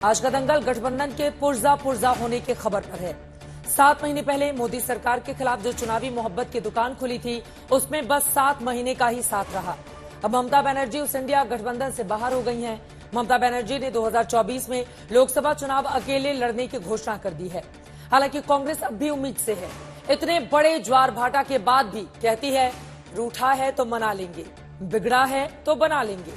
आज का दंगल गठबंधन के पुर्जा होने की खबर पर है। 7 महीने पहले मोदी सरकार के खिलाफ जो चुनावी मोहब्बत की दुकान खुली थी, उसमें बस 7 महीने का ही साथ रहा। अब ममता बनर्जी उस इंडिया गठबंधन से बाहर हो गई हैं। ममता बनर्जी ने 2024 में लोकसभा चुनाव अकेले लड़ने की घोषणा कर दी है। हालांकि कांग्रेस अब भी उम्मीद से है। इतने बड़े ज्वार भाटा के बाद भी कहती है, रूठा है तो मना लेंगे, बिगड़ा है तो बना लेंगे।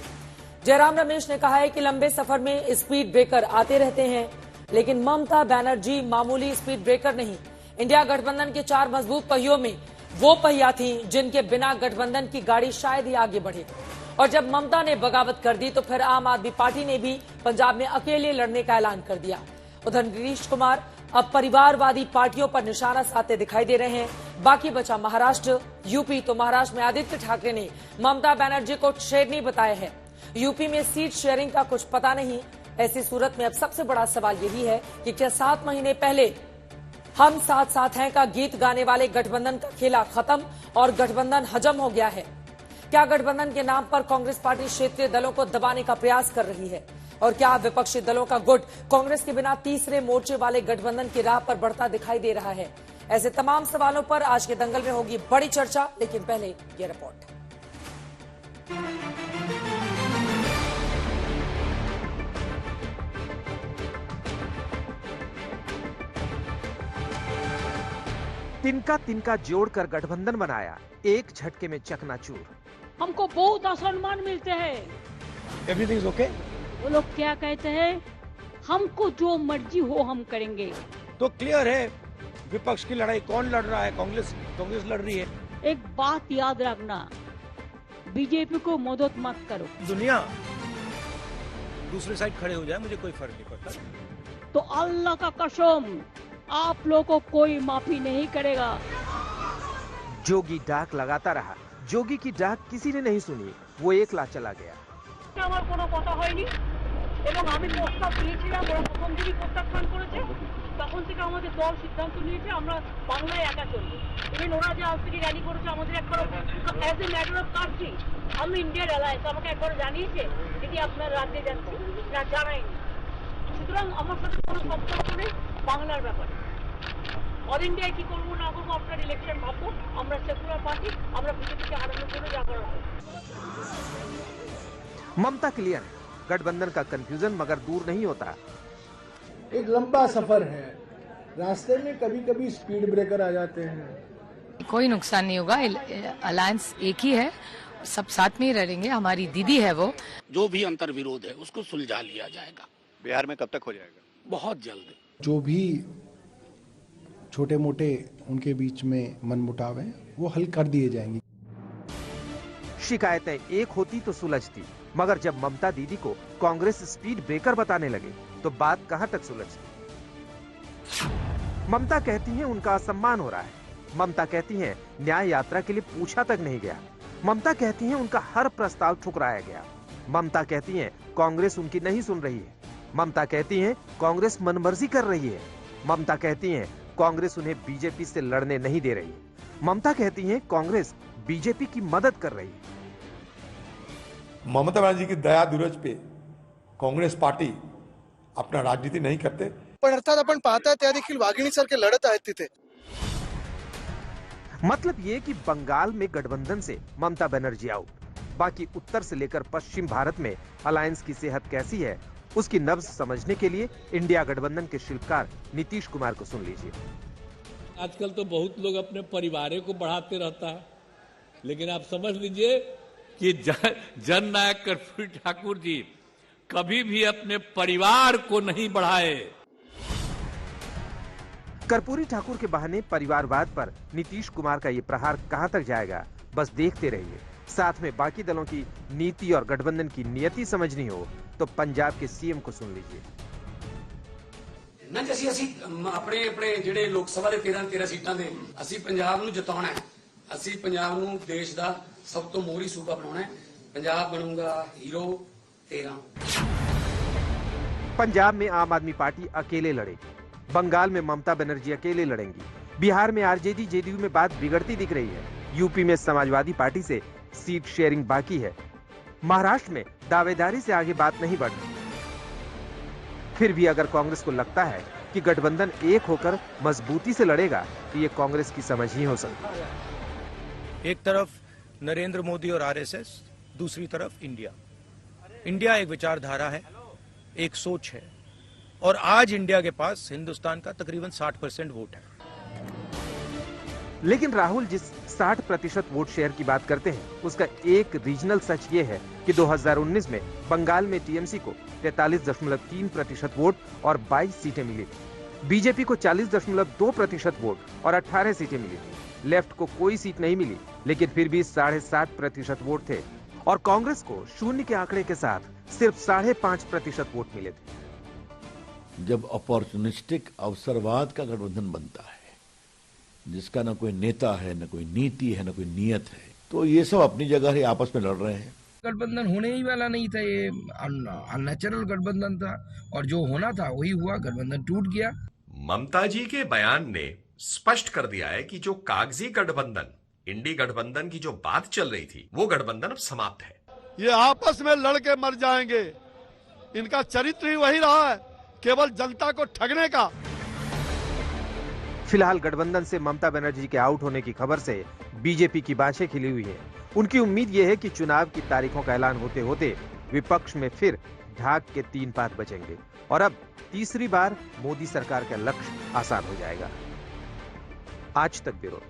जयराम रमेश ने कहा है कि लंबे सफर में स्पीड ब्रेकर आते रहते हैं, लेकिन ममता बनर्जी मामूली स्पीड ब्रेकर नहीं। इंडिया गठबंधन के 4 मजबूत पहियों में वो पहिया थी जिनके बिना गठबंधन की गाड़ी शायद ही आगे बढ़े। और जब ममता ने बगावत कर दी तो फिर आम आदमी पार्टी ने भी पंजाब में अकेले लड़ने का ऐलान कर दिया। उधर नीतीश कुमार अब परिवारवादी पार्टियों पर निशाना साधते दिखाई दे रहे हैं। बाकी बचा महाराष्ट्र, यूपी। तो महाराष्ट्र में आदित्य ठाकरे ने ममता बनर्जी को शेरनी बताया है। यूपी में सीट शेयरिंग का कुछ पता नहीं। ऐसी सूरत में अब सबसे बड़ा सवाल यही है कि क्या 7 महीने पहले हम साथ साथ हैं का गीत गाने वाले गठबंधन का खेला खत्म और गठबंधन हजम हो गया है? क्या गठबंधन के नाम पर कांग्रेस पार्टी क्षेत्रीय दलों को दबाने का प्रयास कर रही है? और क्या विपक्षी दलों का गुट कांग्रेस के बिना तीसरे मोर्चे वाले गठबंधन की राह पर बढ़ता दिखाई दे रहा है? ऐसे तमाम सवालों पर आज के दंगल में होगी बड़ी चर्चा, लेकिन पहले ये रिपोर्ट। तिनका तिनका जोड़कर गठबंधन बनाया, एक झटके में चकनाचूर। हमको बहुत असम्मान मिलते हैं। Everything is okay. वो लोग क्या कहते हैं, हमको जो मर्जी हो हम करेंगे। तो क्लियर है, विपक्ष की लड़ाई कौन लड़ रहा है? कांग्रेस लड़ रही है। एक बात याद रखना, बीजेपी को मदद मत करो। दुनिया दूसरी साइड खड़े हो जाए, मुझे कोई फर्क नहीं पड़ता। तो अल्लाह का कसम, आप लोगों को कोई माफी नहीं करेगा। जोगी डाक लगाता रहा। जोगी की डाक किसी ने नहीं सुनी। वो एकला चला गया। আমার কোনো কথা হয়নি এবং আমি প্রস্তাব দিয়েছিলাম, ওরা প্রথম দিনই প্রত্যাখ্যান করেছে। তখন থেকে আমাদের দল সিদ্ধান্ত নিয়েছে আমরা বাংলায় একা চলবো। ইভেন ওরা যে আজ থেকে র্যালি করেছে, আমাদের একবার as a matter of country আমি ইন্ডিয়ার অ্যালায়েন্স আমাকে একবার জানিয়েছে যদি আপনার রাজ্যে যাচ্ছি না, জানায়নি। সুতরাং আমার সাথে কোনো সম্পর্ক নেই বাংলার ব্যাপারে। অল ইন্ডিয়ায় কি করবো না করবো আপনার ইলেকশন ভাববো। আমরা সেকুলার পার্টি, আমরা বিজেপিকে হারানোর জন্য যা করা হয়। ममता क्लियर है, गठबंधन का कंफ्यूजन मगर दूर नहीं होता। एक लंबा सफर है, रास्ते में कभी कभी स्पीड ब्रेकर आ जाते हैं। कोई नुकसान नहीं होगा, अलायंस एक ही है, सब साथ में ही रहेंगे। हमारी दीदी है वो। जो भी अंतर विरोध है उसको सुलझा लिया जाएगा। बिहार में कब तक हो जाएगा? बहुत जल्द। जो भी छोटे मोटे उनके बीच में मनमुटाव है वो हल कर दिए जाएंगे। शिकायतें एक होती तो सुलझती, मगर जब ममता दीदी को कांग्रेस स्पीड ब्रेकर बताने लगे तो बात कहां तक सुलझती? ममता कहती हैं उनका असम्मान हो रहा है। ममता कहती हैं न्याय यात्रा के लिए पूछा तक नहीं गया। ममता कहती हैं उनका हर प्रस्ताव ठुकराया गया। ममता कहती हैं कांग्रेस उनकी नहीं सुन रही है। ममता कहती हैं कांग्रेस मनमर्जी कर रही है। ममता कहती हैं कांग्रेस उन्हें बीजेपी से लड़ने नहीं दे रही है। ममता कहती हैं कांग्रेस बीजेपी की मदद कर रही है। ममता बनर्जी की दया दूरज पे काँग्रेस पार्टी अपना राजनीति नहीं करते। पण अर्थात आपण पाहता त्या देखील वाघिणीसारखे लढत आहेत तिथे। मतलब ये कि बंगाल में गठबंधन से ममता बनर्जी आउट, बाकी उत्तर से लेकर पश्चिम भारत में अलायंस की सेहत कैसी है, उसकी नब्ज समझने के लिए इंडिया गठबंधन के शिल्पकार नीतीश कुमार को सुन लीजिए। आजकल तो बहुत लोग अपने परिवार को बढ़ाते रहता है, लेकिन आप समझ लीजिए कि जननायक कर्पूरी ठाकुर जी कभी भी अपने परिवार को नहीं बढ़ाए। कर्पूरी ठाकुर के बहाने परिवारवाद पर नीतीश कुमार का ये प्रहार कहां तक जाएगा, बस देखते रहिए। साथ में बाकी दलों की नीति और गठबंधन की नियति समझनी हो तो पंजाब के सीएम को सुन लीजिए। ना जैसे ਅਸੀਂ ਆਪਣੇ ਜਿਹੜੇ ਲੋਕ ਸਭਾ ਦੇ 13 ਸੀਟਾਂ ਦੇ ਅਸੀਂ ਪੰਜਾਬ ਨੂੰ ਜਿਤਾਉਣਾ ਹੈ। ਅਸੀਂ ਪੰਜਾਬ ਨੂੰ ਦੇਸ਼ ਦਾ ਸਭ ਤੋਂ ਮੋਹਰੀ ਸੂਬਾ ਬਣਾਉਣਾ ਹੈ। ਪੰਜਾਬ ਬਣੂਗਾ ਹੀਰੋ 13। पंजाब में आम आदमी पार्टी अकेले लड़ेगी। बंगाल में ममता बनर्जी अकेले लड़ेंगी। बिहार में आरजेडी जेडीयू में बात बिगड़ती दिख रही है। यूपी में समाजवादी पार्टी से सीट शेयरिंग बाकी है। महाराष्ट्र में दावेदारी से आगे बात नहीं बढ़ रही। फिर भी अगर कांग्रेस को लगता है कि गठबंधन एक होकर मजबूती से लड़ेगा तो ये कांग्रेस की समझ ही हो सकती है। एक तरफ नरेंद्र मोदी और आरएसएस, दूसरी तरफ इंडिया। इंडिया एक विचारधारा है, एक सोच है, और आज इंडिया के पास हिंदुस्तान का तकरीबन 60% वोट है। लेकिन राहुल जिस 60% वोट शेयर की बात करते हैं उसका एक रीजनल सच ये है कि 2019 में बंगाल में टीएमसी को 43.3% वोट और 22 सीटें मिली थी। बीजेपी को 40.2% वोट और 18 सीटें मिली थी। लेफ्ट को कोई सीट नहीं मिली, लेकिन फिर भी 7.5% वोट थे और कांग्रेस को शून्य के आंकड़े के साथ सिर्फ 5.5% वोट मिले थे। जब अपॉर्चुनिस्टिक अवसरवाद का गठबंधन बनता है, जिसका न कोई नेता है, न कोई नीति है, न कोई नियत है, तो ये सब अपनी जगह ही आपस में लड़ रहे हैं। गठबंधन होने ही वाला नहीं था, ये अननेचुरल गठबंधन था और जो होना था वही हुआ, गठबंधन टूट गया। ममता जी के बयान ने स्पष्ट कर दिया है कि जो कागजी गठबंधन, इंडी गठबंधन की जो बात चल रही थी, वो गठबंधन अब समाप्त है। ये आपस में लड़के मर जाएंगे। इनका चरित्र ही वही रहा है, केवल जनता को ठगने का। फिलहाल गठबंधन से ममता बनर्जी के आउट होने की खबर से बीजेपी की बाछें खिली हुई है। उनकी उम्मीद ये है कि चुनाव की तारीखों का ऐलान होते होते विपक्ष में फिर ढाक के 3 पात बचेंगे और अब तीसरी बार मोदी सरकार का लक्ष्य आसान हो जाएगा। आज तक ब्यूरो।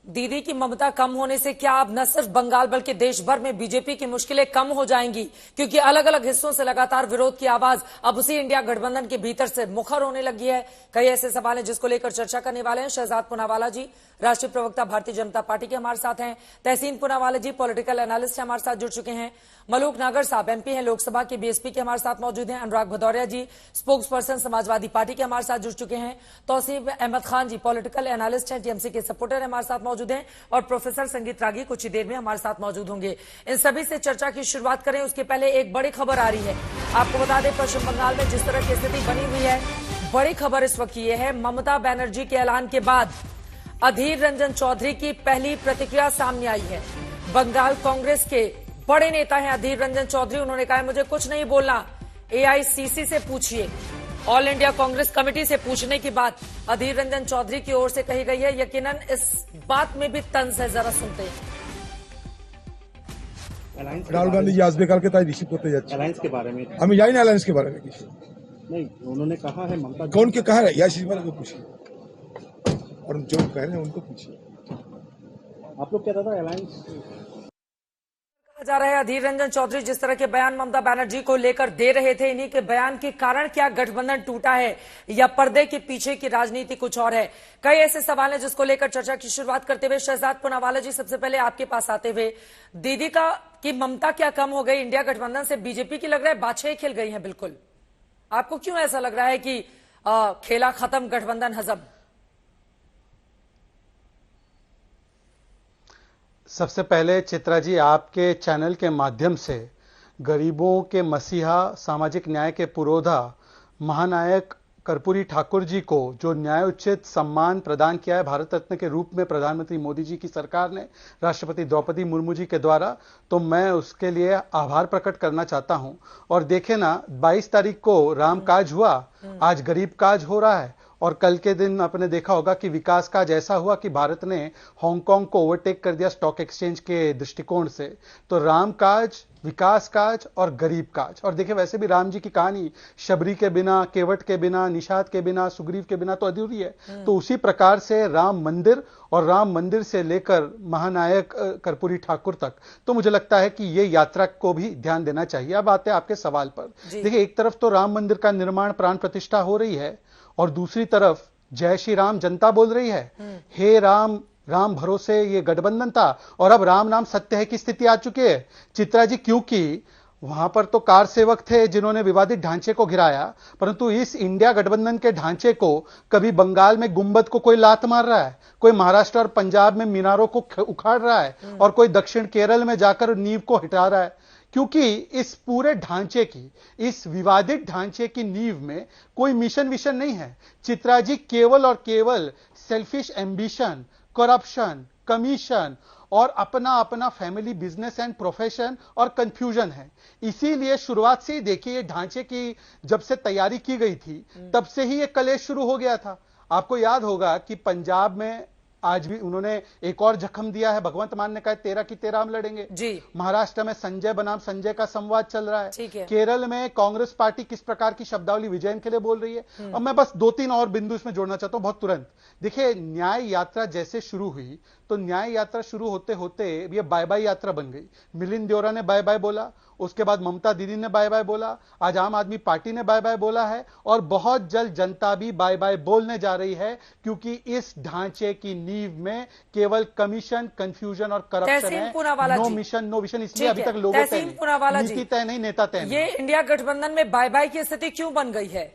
दीदी की ममता कम होने से क्या अब न सिर्फ बंगाल बल्कि देश भर में बीजेपी की मुश्किलें कम हो जाएंगी? क्योंकि अलग अलग हिस्सों से लगातार विरोध की आवाज अब उसी इंडिया गठबंधन के भीतर से मुखर होने लगी है। कई ऐसे सवाल हैं जिसको लेकर चर्चा करने वाले हैं। शहजाद पूनावाला जी, राष्ट्रीय प्रवक्ता भारतीय जनता पार्टी के हमारे साथ हैं। तहसीन पूनावाला जी, पॉलिटिकल एनालिस्ट हमारे साथ जुड़ चुके हैं। मलूक नागर साहब, एमपी हैं लोकसभा के, बीएसपी के हमारे साथ मौजूद हैं। अनुराग भदौरिया जी, स्पोक्स पर्सन समाजवादी पार्टी के हमारे साथ जुड़ चुके हैं। तौसीफ अहमद खान जी, पॉलिटिकल एनालिस्ट हैं, टीएमसी के सपोर्टर हमारे साथ मौजूद हैं। और प्रोफेसर संगीत रागी कुछ ही देर में हमारे साथ मौजूद होंगे। इन सभी से चर्चा की शुरुआत करें उसके पहले एक बड़ी खबर आ रही है। आपको बता दें, पश्चिम बंगाल में जिस तरह की स्थिति बनी हुई है, बड़ी खबर इस वक्त ये है, ममता बनर्जी के ऐलान के बाद अधीर रंजन चौधरी की पहली प्रतिक्रिया सामने आई है। बंगाल कांग्रेस के बड़े नेता हैं अधीर रंजन चौधरी। उन्होंने कहा है मुझे कुछ नहीं बोलना, एआईसीसी से पूछिए। ऑल इंडिया कांग्रेस कमेटी से पूछने की बात अधीर रंजन चौधरी की ओर से कही गई है। यकीनन इस बात में भी तंज है, जरा सुनते हैं। রাহুল গান্ধী যে আসবে কালকে তাই রিসিভ করতে যাচ্ছে। অ্যালায়েন্স के बारे में আমি জানি না, অ্যালায়েন্स के बारे में কিছু नहीं। उन्होंने कहा है ममता कौन के कहा है, यासी वाले को पूछिए और जो कह रहे हैं उनको पूछिए। आप लोग क्या था अलायंस जा रहा है अधीर रंजन चौधरी जिस तरह के बयान ममता बनर्जी को लेकर दे रहे थे, इन्हीं के बयान के कारण क्या गठबंधन टूटा है या पर्दे के पीछे की राजनीति कुछ और है? कई ऐसे सवाल हैं जिसको लेकर चर्चा की शुरुआत करते हुए शहजाद पूनावाला जी, सबसे पहले आपके पास आते हुए, दीदी की ममता क्या कम हो गई? इंडिया गठबंधन से बीजेपी की लग रहा है बाछें खिल गई हैं। बिल्कुल, आपको क्यों ऐसा लग रहा है कि खेला खत्म, गठबंधन हजम? सबसे पहले चित्रा जी, आपके चैनल के माध्यम से गरीबों के मसीहा, सामाजिक न्याय के पुरोधा महानायक कर्पूरी ठाकुर जी को जो न्याय उचित सम्मान प्रदान किया है भारत रत्न के रूप में प्रधानमंत्री मोदी जी की सरकार ने राष्ट्रपति द्रौपदी मुर्मू जी के द्वारा, तो मैं उसके लिए आभार प्रकट करना चाहता हूं। और देखे ना, 22 तारीख को राम काज हुआ, आज गरीब काज हो रहा है। और कल के दिन आपने देखा होगा कि विकास काज ऐसा हुआ कि भारत ने हांगकांग को ओवरटेक कर दिया स्टॉक एक्सचेंज के दृष्टिकोण से। तो राम काज, विकास काज और गरीब काज। और देखिए, वैसे भी राम जी की कहानी शबरी के बिना, केवट के बिना, निषाद के बिना, सुग्रीव के बिना तो अधूरी है। तो उसी प्रकार से राम मंदिर और राम मंदिर से लेकर महानायक कर्पूरी ठाकुर तक, तो मुझे लगता है कि ये यात्रा को भी ध्यान देना चाहिए। अब आते हैं आपके सवाल पर। देखिए, एक तरफ तो राम मंदिर का निर्माण, प्राण प्रतिष्ठा हो रही है और दूसरी तरफ जय श्री राम जनता बोल रही है। हे राम, राम भरोसे ये गठबंधन था और अब राम नाम सत्य है की स्थिति आ चुकी है चित्रा जी। क्योंकि वहां पर तो कार सेवक थे जिन्होंने विवादित ढांचे को गिराया, परंतु इस इंडिया गठबंधन के ढांचे को कभी बंगाल में गुंबद को कोई लात मार रहा है, कोई महाराष्ट्र और पंजाब में मीनारों को उखाड़ रहा है और कोई दक्षिण केरल में जाकर नींव को हटा रहा है। क्योंकि इस पूरे ढांचे की, इस विवादित ढांचे की नींव में कोई मिशन विशन नहीं है चित्रा जी। केवल और केवल सेल्फिश एम्बिशन, करप्शन, कमीशन और अपना अपना फैमिली बिजनेस एंड प्रोफेशन और कंफ्यूजन है। इसीलिए शुरुआत से ही देखिए, ये ढांचे की जब से तैयारी की गई थी तब से ही ये कलेश शुरू हो गया था। आपको याद होगा कि पंजाब में आज भी उन्होंने एक और जख्म दिया है, भगवंत मान ने कहा 13 की 13 हम लड़ेंगे जी। महाराष्ट्र में संजय बनाम संजय का संवाद चल रहा है। केरल में कांग्रेस पार्टी किस प्रकार की शब्दावली विजयन के लिए बोल रही है। अब मैं बस 2-3 और बिंदु इसमें जोड़ना चाहता हूं बहुत तुरंत। देखिए, न्याय यात्रा जैसे शुरू हुई तो न्याय यात्रा शुरू होते होते ये बाय बाय यात्रा बन गई। मिलिंद देओरा ने बाय बाय बोला, उसके बाद ममता दीदी ने बाय बाय बोला, आज आम आदमी पार्टी ने बाय बाय बोला है और बहुत जल्द जनता भी बाय बाय बोलने जा रही है, क्योंकि इस ढांचे की नींव में केवल कमीशन, कंफ्यूजन और करप्शन है। नो मिशन नो विजन, इसलिए अभी तक लोगों नीति तय नहीं, नेता तय नहीं। ये इंडिया गठबंधन में बाय बाय की स्थिति क्यों बन गई है?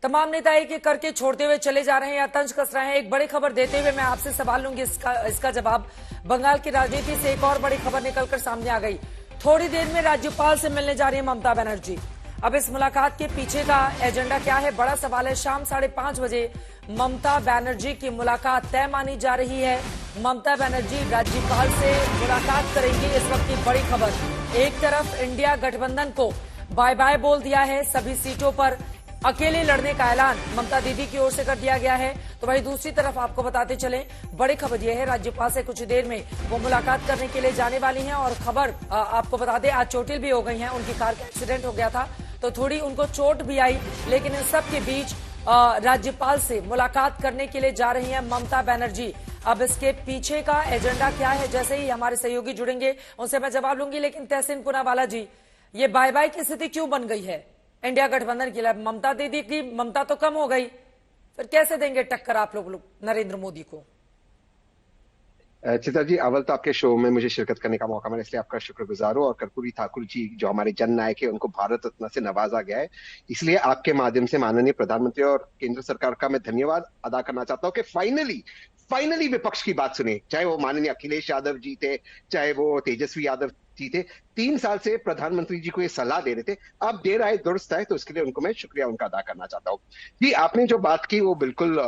तमाम नेता एक एक करके छोड़ते हुए चले जा रहे हैं या तंज कस रहे हैं। एक बड़ी खबर देते हुए मैं आपसे सवाल लूंगी इसका जवाब। बंगाल की राजनीति से एक और बड़ी खबर निकलकर सामने आ गई। थोड़ी देर में राज्यपाल से मिलने जा रही है ममता बनर्जी। अब इस मुलाकात के पीछे का एजेंडा क्या है, बड़ा सवाल है। शाम 5:30 बजे ममता बनर्जी की मुलाकात तय मानी जा रही है। ममता बनर्जी राज्यपाल से मुलाकात करेंगी, इस वक्त की बड़ी खबर। एक तरफ इंडिया गठबंधन को बाय बाय बोल दिया है, सभी सीटों पर अकेले लड़ने का ऐलान ममता दीदी की ओर से कर दिया गया है, तो वहीं दूसरी तरफ आपको बताते चलें, बड़ी खबर यह है राज्यपाल से कुछ देर में वो मुलाकात करने के लिए जाने वाली हैं। और खबर आपको बता दें, आज चोटिल भी हो गई हैं, उनकी कार का एक्सीडेंट हो गया था तो थोड़ी उनको चोट भी आई, लेकिन इन सब के बीच राज्यपाल से मुलाकात करने के लिए जा रही हैं ममता बनर्जी। अब इसके पीछे का एजेंडा क्या है, जैसे ही हमारे सहयोगी जुड़ेंगे उनसे मैं जवाब लूंगी। लेकिन तहसीन पूनावाला जी, ये बाय बाय की स्थिति क्यों बन गई है इंडिया गठबंधन के लिए? ममता दीदी की ममता तो कम हो गई, फिर कैसे देंगे टक्कर आप लोग नरेंद्र मोदी को? चित्रा जी, अव्वल तो आपके शो में मुझे शिरकत करने का मौका मिला, इसलिए आपका शुक्रगुजार हूं। और कर्पूरी ठाकुर जी जो हमारे जननायक है, उनको भारत रत्न से नवाजा गया है, इसलिए आपके माध्यम से माननीय प्रधानमंत्री और केंद्र सरकार का मैं धन्यवाद अदा करना चाहता हूं कि फाइनली विपक्ष की बात सुने। चाहे वो माननीय अखिलेश यादव जी थे, चाहे वो तेजस्वी यादव जी थे, 3 साल से प्रधानमंत्री जी को ये सलाह दे रहे थे। अब देर आए दुरुस्त आए, तो उसके लिए उनको मैं शुक्रिया उनका अदा करना चाहता हूँ जी। आपने जो बात की वो बिल्कुल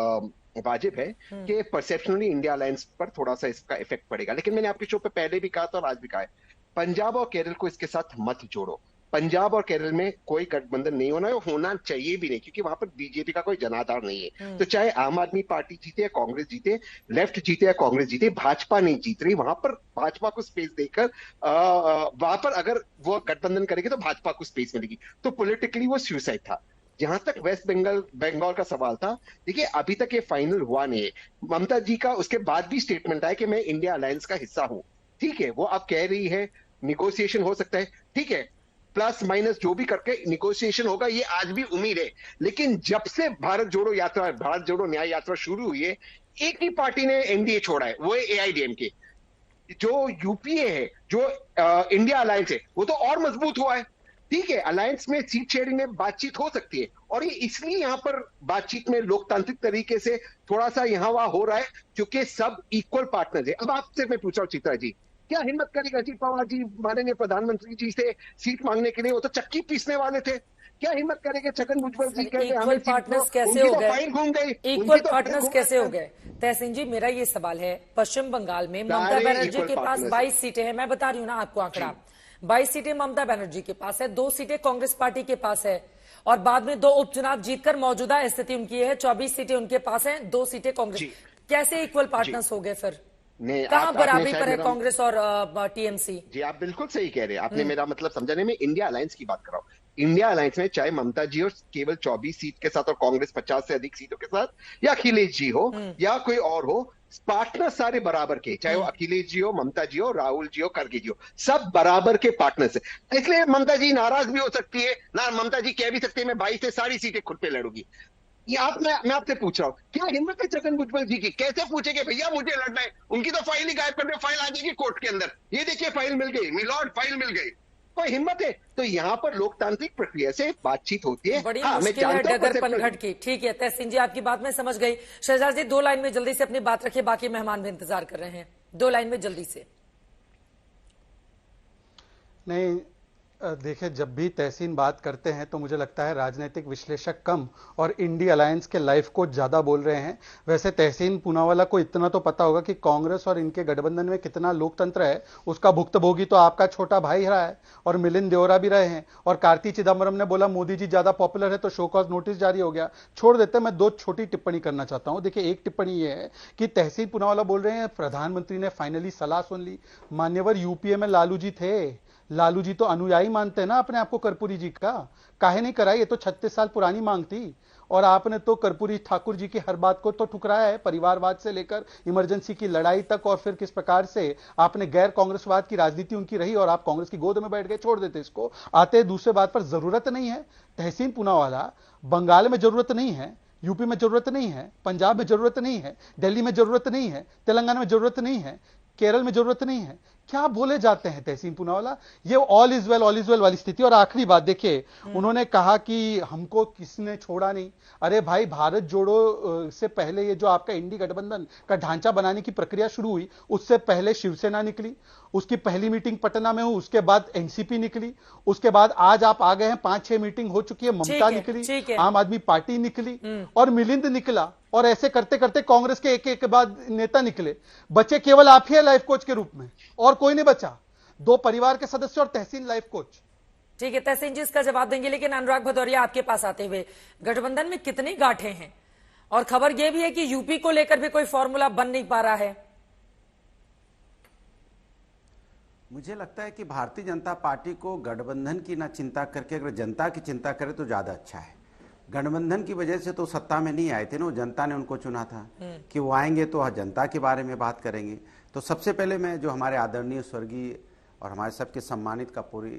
वाजिब है कि परसेप्शनली इंडिया अलायंस पर थोड़ा सा इसका इफेक्ट पड़ेगा, लेकिन मैंने आपके शो पे पहले भी कहा था और आज भी कहा है, पंजाब और केरल को इसके साथ मत जोड़ो। पंजाब और केरल में कोई गठबंधन नहीं होना चाहिए भी नहीं, क्योंकि वहां पर बीजेपी का कोई जनाधार नहीं है। तो चाहे आम आदमी पार्टी जीते या कांग्रेस जीते, लेफ्ट जीते या कांग्रेस जीते, भाजपा नहीं जीत रही। वहां पर भाजपा को स्पेस देकर वहां पर अगर वो गठबंधन करेगी तो भाजपा को स्पेस मिलेगी। तो पॉलिटिकली वो सुसाइड था। जहां तक वेस्ट बंगाल का सवाल था, देखिए अभी तक ये फाइनल हुआ नहीं है। ममता जी का उसके बाद भी स्टेटमेंट आया कि मैं इंडिया अलायंस का हिस्सा हूं। ठीक है, वो अब कह रही है निगोशिएशन हो सकता है, ठीक है, प्लस माइनस जो भी करके निगोशिएशन होगा, ये आज भी उम्मीद है। लेकिन जब से भारत जोड़ो न्याय यात्रा शुरू हुई है, एक ही पार्टी ने एनडीए छोड़ा है, वो है एआईडीएमके। जो यूपीए है, जो इंडिया अलायंस है, वो तो और मजबूत हुआ है। ठीक है, अलायंस में सीट शेयरिंग में बातचीत हो सकती है, और ये इसलिए यहां पर बातचीत में लोकतांत्रिक तरीके से थोड़ा सा यहां वहां हो रहा है, क्योंकि सब इक्वल पार्टनर है। अब आपसे मैं पूछ रहा हूं चित्रा जी, क्या हिम्मत करेगा अजीत पवार जी माननीय प्रधानमंत्री जी से सीट मांगने के लिए? वो तो चक्की पीसने वाले थे। क्या हिम्मत करेंगे छगन भुजबल जी के? इक्वल पार्टनर्स कैसे हो गए? फाइल घूम गई, इक्वल पार्टनर्स कैसे हो गए? तहसीन जी, मेरा ये सवाल है, पश्चिम बंगाल में ममता बनर्जी के पास 22 सीटें हैं, मैं बता रही हूँ ना आपको आंकड़ा, 22 सीटें ममता बनर्जी के पास है, 2 सीटें कांग्रेस पार्टी के पास है, और बाद में 2 उपचुनाव जीतकर मौजूदा स्थिति उनकी है, 24 सीटें उनके पास है, 2 सीटें कांग्रेस। कैसे इक्वल पार्टनर्स हो गए फिर? कहां बराबरी पर है कांग्रेस और टीएमसी? जी, आप बिल्कुल सही कह रहे हैं। आपने मेरा मतलब समझा नहीं। मैं इंडिया अलायंस की बात कर रहा हूँ। इंडिया अलायंस में चाहे ममता जी और केवल 24 सीट के साथ और कांग्रेस 50 से अधिक सीटों के साथ, या अखिलेश जी हो या कोई और हो, पार्टनर सारे बराबर के, चाहे वो अखिलेश जी हो, ममता जी हो, राहुल जी हो, खड़गे जी हो, सब बराबर के पार्टनर्स है। इसलिए ममता जी नाराज भी हो सकती है ना, ममता जी कह भी सकती है मैं 22 से सारी सीटें खुद पे लड़ूंगी। मैं आपसे पूछ रहा हूँ, क्या हिम्मत है छगन भुजबल जी की? कैसे पूछेंगे भैया मुझे लड़ना है? उनकी तो फाइल ही गायब कर दे, फाइल आ जाएगी कोर्ट के अंदर, ये देखिए फाइल मिल गई, मिलॉर्ड फाइल मिल गई। कोई हिम्मत है? तो यहाँ पर लोकतांत्रिक प्रक्रिया से बातचीत होती है। बड़ी मुश्किल है डगर पनघट की। ठीक है तहसीन जी, आपकी बात मैं समझ गई। शहजाद जी, 2 लाइन में जल्दी से अपनी बात रखिए, बाकी मेहमान भी इंतजार कर रहे हैं। 2 लाइन में जल्दी से। नहीं, देखिए, जब भी तहसीन बात करते हैं तो मुझे लगता है राजनीतिक विश्लेषक कम और इंडी अलायंस के लाइफ कोच ज्यादा बोल रहे हैं। वैसे तहसीन पूनावाला को इतना तो पता होगा कि कांग्रेस और इनके गठबंधन में कितना लोकतंत्र है, उसका भुक्तभोगी तो आपका छोटा भाई रहा है और मिलिंद देओरा भी रहे हैं। और कार्ति चिदम्बरम ने बोला मोदी जी ज्यादा पॉपुलर है तो शो कॉज नोटिस जारी हो गया। छोड़ देते, मैं दो छोटी टिप्पणी करना चाहता हूं। देखिए, एक टिप्पणी यह है कि तहसीन पूनावाला बोल रहे हैं प्रधानमंत्री ने फाइनली सलाह सुन ली। मान्यवर, यूपीए में लालू जी थे, लालू जी तो अनुयायी मानते हैं ना अपने आपको कर्पूरी जी का, काहे नहीं कराई? ये तो 36 साल पुरानी मांग थी और आपने तो कर्पूरी ठाकुर जी की हर बात को तो ठुकराया है, परिवारवाद से लेकर इमरजेंसी की लड़ाई तक। और फिर किस प्रकार से आपने गैर कांग्रेसवाद की राजनीति उनकी रही और आप कांग्रेस की गोद में बैठ गए। छोड़ देते इसको। आते दूसरे बात पर, जरूरत नहीं है तहसीन पूनावाला, बंगाल में जरूरत नहीं है, यूपी में जरूरत नहीं है, पंजाब में जरूरत नहीं है, दिल्ली में जरूरत नहीं है, तेलंगाना में जरूरत नहीं है, केरल में जरूरत नहीं है। क्या बोले जाते हैं तहसीन पूनावाला? ये ऑल इज वेल वाली स्थिति। और आखिरी बात देखिए, उन्होंने कहा कि हमको किसने छोड़ा नहीं। अरे भाई, भारत जोड़ो से पहले ये जो आपका इंडी गठबंधन का ढांचा बनाने की प्रक्रिया शुरू हुई, उससे पहले शिवसेना निकली, उसकी पहली मीटिंग पटना में हुई, उसके बाद एनसीपी निकली, उसके बाद आज आप आ गए हैं, 5-6 मीटिंग हो चुकी है, ममता निकली, आम आदमी पार्टी निकली और मिलिंद निकला। और ऐसे करते करते कांग्रेस के एक एक के बाद नेता निकले। बचे केवल आप ही है लाइफ कोच के रूप में, और कोई नहीं बचा। 2 परिवार के सदस्य और तहसीन लाइफ कोच। ठीक है, तहसीन जी इसका जवाब देंगे, लेकिन अनुराग भदौरिया आपके पास आते हुए, गठबंधन में कितनी गांठें हैं? और खबर यह भी है कि यूपी को लेकर भी कोई फॉर्मूला बन नहीं पा रहा है। मुझे लगता है कि भारतीय जनता पार्टी को गठबंधन की ना चिंता करके अगर जनता की चिंता करे तो ज्यादा अच्छा है। गठबंधन की वजह से तो सत्ता में नहीं आए थे ना, जनता ने उनको चुना था कि वो आएंगे तो जनता के बारे में बात करेंगे। तो सबसे पहले मैं जो हमारे आदरणीय स्वर्गीय और हमारे सबके सम्मानित कर्पूरी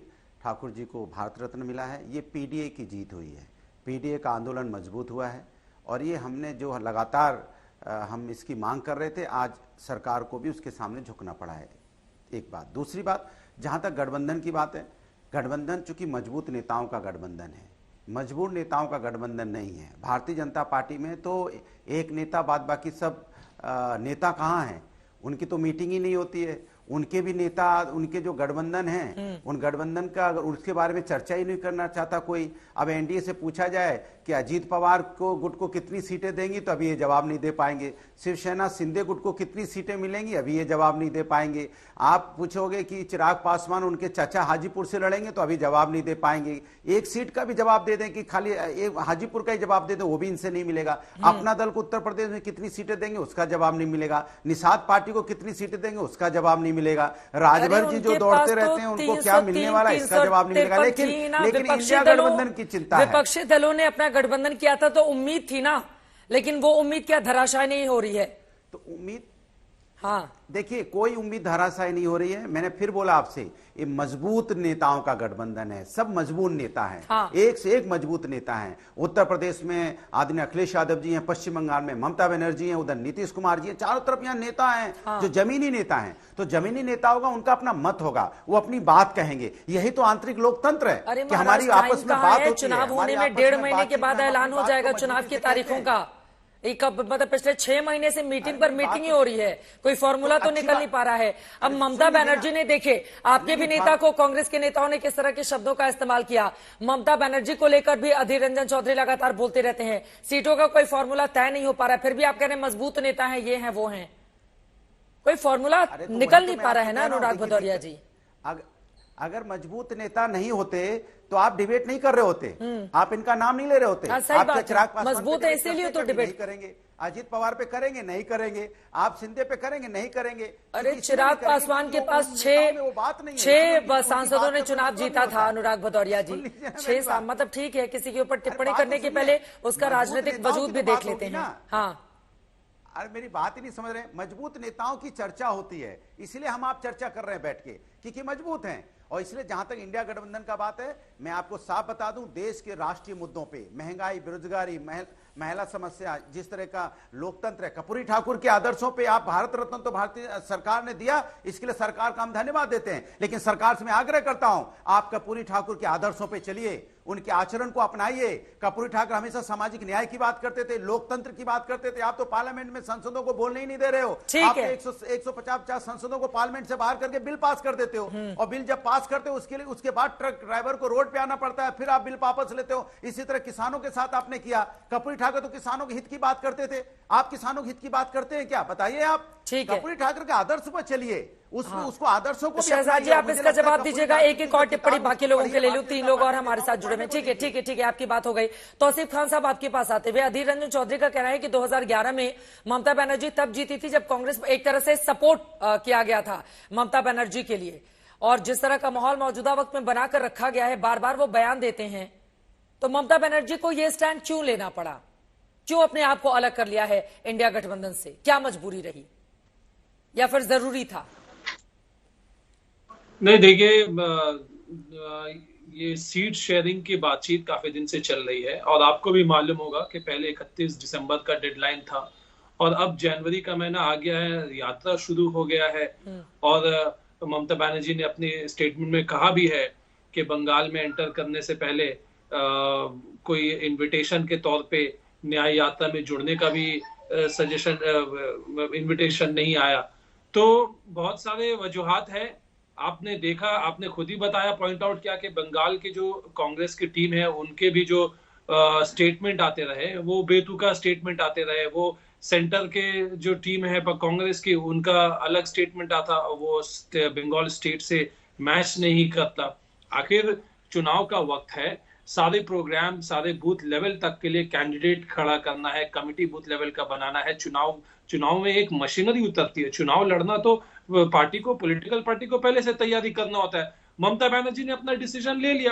ठाकुर जी को भारत रत्न मिला है, ये पीडीए की जीत हुई है। पीडीए का आंदोलन मजबूत हुआ है और ये हमने जो लगातार हम इसकी मांग कर रहे थे, आज सरकार को भी उसके सामने झुकना पड़ा है। एक बात। दूसरी बात, जहां तक गठबंधन की बात है, गठबंधन चूंकि मजबूत नेताओं का गठबंधन है, मजबूर नेताओं का गठबंधन नहीं है। भारतीय जनता पार्टी में तो एक नेता बाद बाकी सब नेता कहाँ हैं? उनकी तो मीटिंग ही नहीं होती है। उनके भी नेता, उनके जो गठबंधन हैं, उन गठबंधन का उसके बारे में चर्चा ही नहीं करना चाहता कोई। अब एनडीए से पूछा जाए कि अजीत पवार को गुट को कितनी सीटें देंगी, तो अभी ये जवाब नहीं दे पाएंगे। शिवसेना शिंदे गुट को कितनी सीटें मिलेंगी, अभी ये जवाब नहीं दे पाएंगे। आप पूछोगे कि चिराग पासवान उनके चाचा हाजीपुर से लड़ेंगे, तो अभी जवाब नहीं दे पाएंगे। एक सीट का भी जवाब दे दें कि खाली एक हाजीपुर का ही जवाब दे दे, वो भी इनसे नहीं मिलेगा। अपना दल को उत्तर प्रदेश में कितनी सीटें देंगे, उसका जवाब नहीं मिलेगा। निषाद पार्टी को कितनी सीटें देंगे, उसका जवाब नहीं मिलेगा। राजभर जी जो दौड़ते रहते हैं, उनको क्या मिलने वाला, इसका जवाब नहीं मिलेगा। लेकिन इंडिया गठबंधन की चिंता है। विपक्षी दलों ने अपना गठबंधन किया था तो उम्मीद थी ना, लेकिन वो उम्मीद क्या धराशायी नहीं हो रही है? तो उम्मीद, हाँ देखिए, कोई उम्मीद धराशायी नहीं हो रही है। मैंने फिर बोला आपसे, ये मजबूत नेताओं का गठबंधन है, सब मजबूत नेता हैं। हाँ। एक से एक मजबूत नेता हैं। उत्तर प्रदेश में आदरणीय अखिलेश यादव जी हैं, पश्चिम बंगाल में ममता बनर्जी हैं, उधर नीतीश कुमार जी हैं। चारों तरफ यहाँ नेता हैं। हाँ। जो जमीनी नेता हैं, तो जमीनी नेता होगा, उनका अपना मत होगा, वो अपनी बात कहेंगे। यही तो आंतरिक लोकतंत्र है कि हमारी आपस में बात होती है। चुनाव होने में 1.5 महीने के बाद ऐलान हो जाएगा चुनाव की तारीखों का। एक मतलब पिछले 6 महीने से मीटिंग पर मीटिंग ही हो रही है, कोई फॉर्मूला तो निकल नहीं पा रहा है। अब ममता बनर्जी ने, देखे आपके भी नेता को कांग्रेस के नेताओं ने किस तरह के शब्दों का इस्तेमाल किया। ममता बनर्जी को लेकर भी अधीर रंजन चौधरी लगातार बोलते रहते हैं, सीटों का कोई फॉर्मूला तय नहीं हो पा रहा है। फिर भी आप कह रहे हैं मजबूत नेता है, ये है वो है, कोई फॉर्मूला निकल नहीं पा रहा है ना अनुराग भदौरिया जी? अगर मजबूत नेता नहीं होते तो आप डिबेट नहीं कर रहे होते, आप इनका नाम नहीं ले रहे होते। आप चिराग पासवान मजबूत है इसीलिए तो डिबेट करेंगे, अजीत पवार पे करेंगे नहीं करेंगे, आप शिंदे पे करेंगे नहीं करेंगे। अरे चिराग पासवान के पास 6 सांसदों ने चुनाव जीता था अनुराग भदौरिया जी। 6 मतलब ठीक है, किसी के ऊपर टिप्पणी करने के पहले उसका राजनीतिक वजूद भी देख लेते हैं। हाँ, अरे मेरी बात ही नहीं समझ रहे। मजबूत नेताओं की चर्चा होती है, इसलिए हम आप चर्चा कर रहे हैं बैठ के, क्योंकि मजबूत हैं। और इसलिए जहां तक इंडिया गठबंधन का बात है, मैं आपको साफ बता दूं, देश के राष्ट्रीय मुद्दों पे, महंगाई, बेरोजगारी, महिला समस्या, जिस तरह का लोकतंत्र है, कर्पूरी ठाकुर के आदर्शों पे आप भारत रत्न तो भारतीय सरकार ने दिया, इसके लिए सरकार का हम धन्यवाद देते हैं। लेकिन सरकार से मैं आग्रह करता हूं, आप कर्पूरी ठाकुर के आदर्शों पे चलिए, उनके आचरण को अपनाइए। कर्पूरी ठाकुर हमेशा सामाजिक न्याय की बात करते थे, लोकतंत्र की बात करते थे। आप तो पार्लियामेंट में सांसदों को बोलने ही नहीं दे रहे हो। आप 150 सांसदों को पार्लियामेंट से बाहर करके बिल पास कर देते हो, और बिल जब पास करते हो उसके बाद ट्रक ड्राइवर को रोड पे आना पड़ता है, फिर आप बिल वापस लेते हो। इसी तरह किसानों के साथ आपने किया। कर्पूरी ठाकुर तो किसानों के हित की बात करते थे, आप किसानों के हित की बात करते हैं क्या? बताइए आप। कर्पूरी ठाकुर के आदर्श पर चलिए, उसमें उसको आदर्शों को शहजाद जी आप इसका जवाब दीजिएगा। एक और टिप्पणी बाकी लोगों के ले लूं, 3 लोग और हमारे साथ जुड़े हैं। ठीक है, आपकी बात हो गई। तौसीफ खान साहब आपके पास आते हुए, अधीर रंजन चौधरी का कहना है कि 2011 में ममता बनर्जी तब जीती थी जब कांग्रेस एक तरह से सपोर्ट किया गया था ममता बनर्जी के लिए, और जिस तरह का माहौल मौजूदा वक्त में बनाकर रखा गया है, बार बार वो बयान देते हैं, तो ममता बनर्जी को ये स्टैंड क्यों लेना पड़ा? क्यों अपने आप को अलग कर लिया है इंडिया गठबंधन से? क्या मजबूरी रही या फिर जरूरी था? नहीं, देखिए ये सीट शेयरिंग की बातचीत काफी दिन से चल रही है, और आपको भी मालूम होगा कि पहले 31 दिसंबर का डेडलाइन था, और अब जनवरी का महीना आ गया है, यात्रा शुरू हो गया है, और ममता बनर्जी ने अपने स्टेटमेंट में कहा भी है कि बंगाल में एंटर करने से पहले कोई इनविटेशन के तौर पे न्याय यात्रा में जुड़ने का भी इनविटेशन नहीं आया। तो बहुत सारे वजूहात है। आपने देखा, आपने खुद ही बताया, पॉइंट आउट किया कि बंगाल की जो कांग्रेस की टीम है उनके भी जो स्टेटमेंट आते रहे वो बेतुका स्टेटमेंट आते रहे। वो सेंटर के जो टीम है कांग्रेस की, उनका अलग स्टेटमेंट आता, वो बंगाल स्टेट से मैच नहीं करता। आखिर चुनाव का वक्त है, सारे प्रोग्राम सारे बूथ लेवल तक के लिए कैंडिडेट खड़ा करना है, कमिटी बूथ लेवल का बनाना है। चुनाव में एक मशीनरी उतरती है। चुनाव लड़ना तो पार्टी को, पॉलिटिकल पार्टी को पहले से तैयारी करना होता है। ममता बनर्जी ने अपना डिसीजन ले लिया,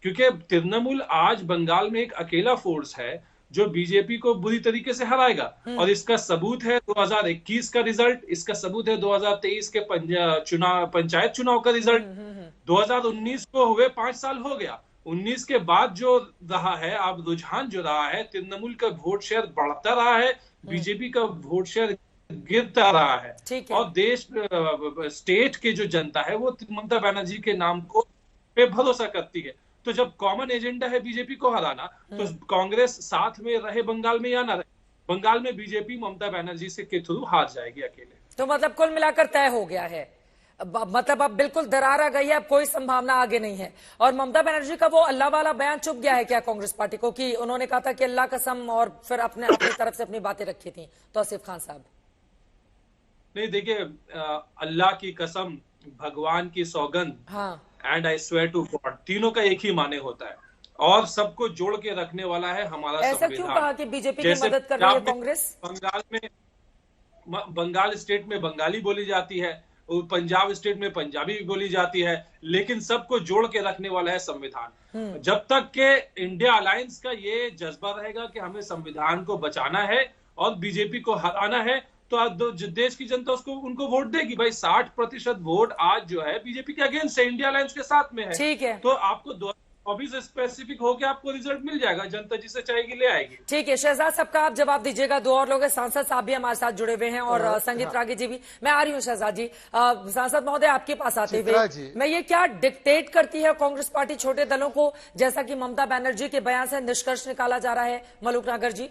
क्योंकि तृणमूल आज बंगाल में एक अकेला फोर्स है जो बीजेपी को बुरी तरीके से हराएगा, और इसका सबूत है 2021 का रिजल्ट, इसका सबूत है 2023 के पंचायत चुनाव का रिजल्ट। 2019 को हुए 5 साल हो गया, 19 के बाद जो रहा है अब रुझान जो रहा है, तृणमूल का वोट शेयर बढ़ता रहा है, बीजेपी का वोट शेयर गिरता रहा है, और देश स्टेट के जो जनता है वो ममता बनर्जी के नाम को पे भरोसा करती है। तो जब कॉमन एजेंडा है बीजेपी को हराना, तो कांग्रेस साथ में रहे बंगाल में या ना रहे, बंगाल में बीजेपी ममता बनर्जी से के थ्रू हार जाएगी अकेले। तो मतलब कुल मिलाकर तय हो गया है, मतलब अब बिल्कुल दरार आ गई है, अब कोई संभावना आगे नहीं है। और ममता बनर्जी का वो अल्लाह वाला बयान चुप गया है क्या कांग्रेस पार्टी को, कि उन्होंने कहा था कि अल्लाह कसम, और फिर अपनी तरफ से अपनी बातें रखी थी? तौसीफ खान साहब। नहीं, देखिए, अल्लाह की कसम, भगवान की सौगंध, and I swear to God, तीनों का एक ही माने होता है, और सबको जोड़ के रखने वाला है हमारा ऐसा क्यों कहा कि बीजेपी की मदद कर रही है कांग्रेस? बंगाल स्टेट में बंगाली बोली जाती है, पंजाब स्टेट में पंजाबी भी बोली जाती है, लेकिन सबको जोड़ के रखने वाला है संविधान। जब तक के इंडिया अलायंस का ये जज्बा रहेगा कि हमें संविधान को बचाना है और बीजेपी को हराना है, तो देश की जनता उनको वोट देगी। भाई 60% वोट आज जो है बीजेपी के अगेंस्ट है, इंडिया अलायंस के साथ में है। ठीक है, तो आपको 2024 स्पेसिफिक होकर आपको रिजल्ट मिल जाएगा, जनता जिसे चाहेगी ले आएगी। ठीक है, शहजाद साहब का आप जवाब दीजिएगा। 2 और लोग हैं, सांसद साहब भी हमारे साथ जुड़े हुए हैं, और संगीत रागी जी भी। मैं आ रही हूँ शहजाद जी। सांसद महोदय आपके पास आते हुए, मैं ये क्या डिक्टेट करती है कांग्रेस पार्टी छोटे दलों को, जैसा कि ममता बनर्जी के बयान से निष्कर्ष निकाला जा रहा है? मलूक नागर जी।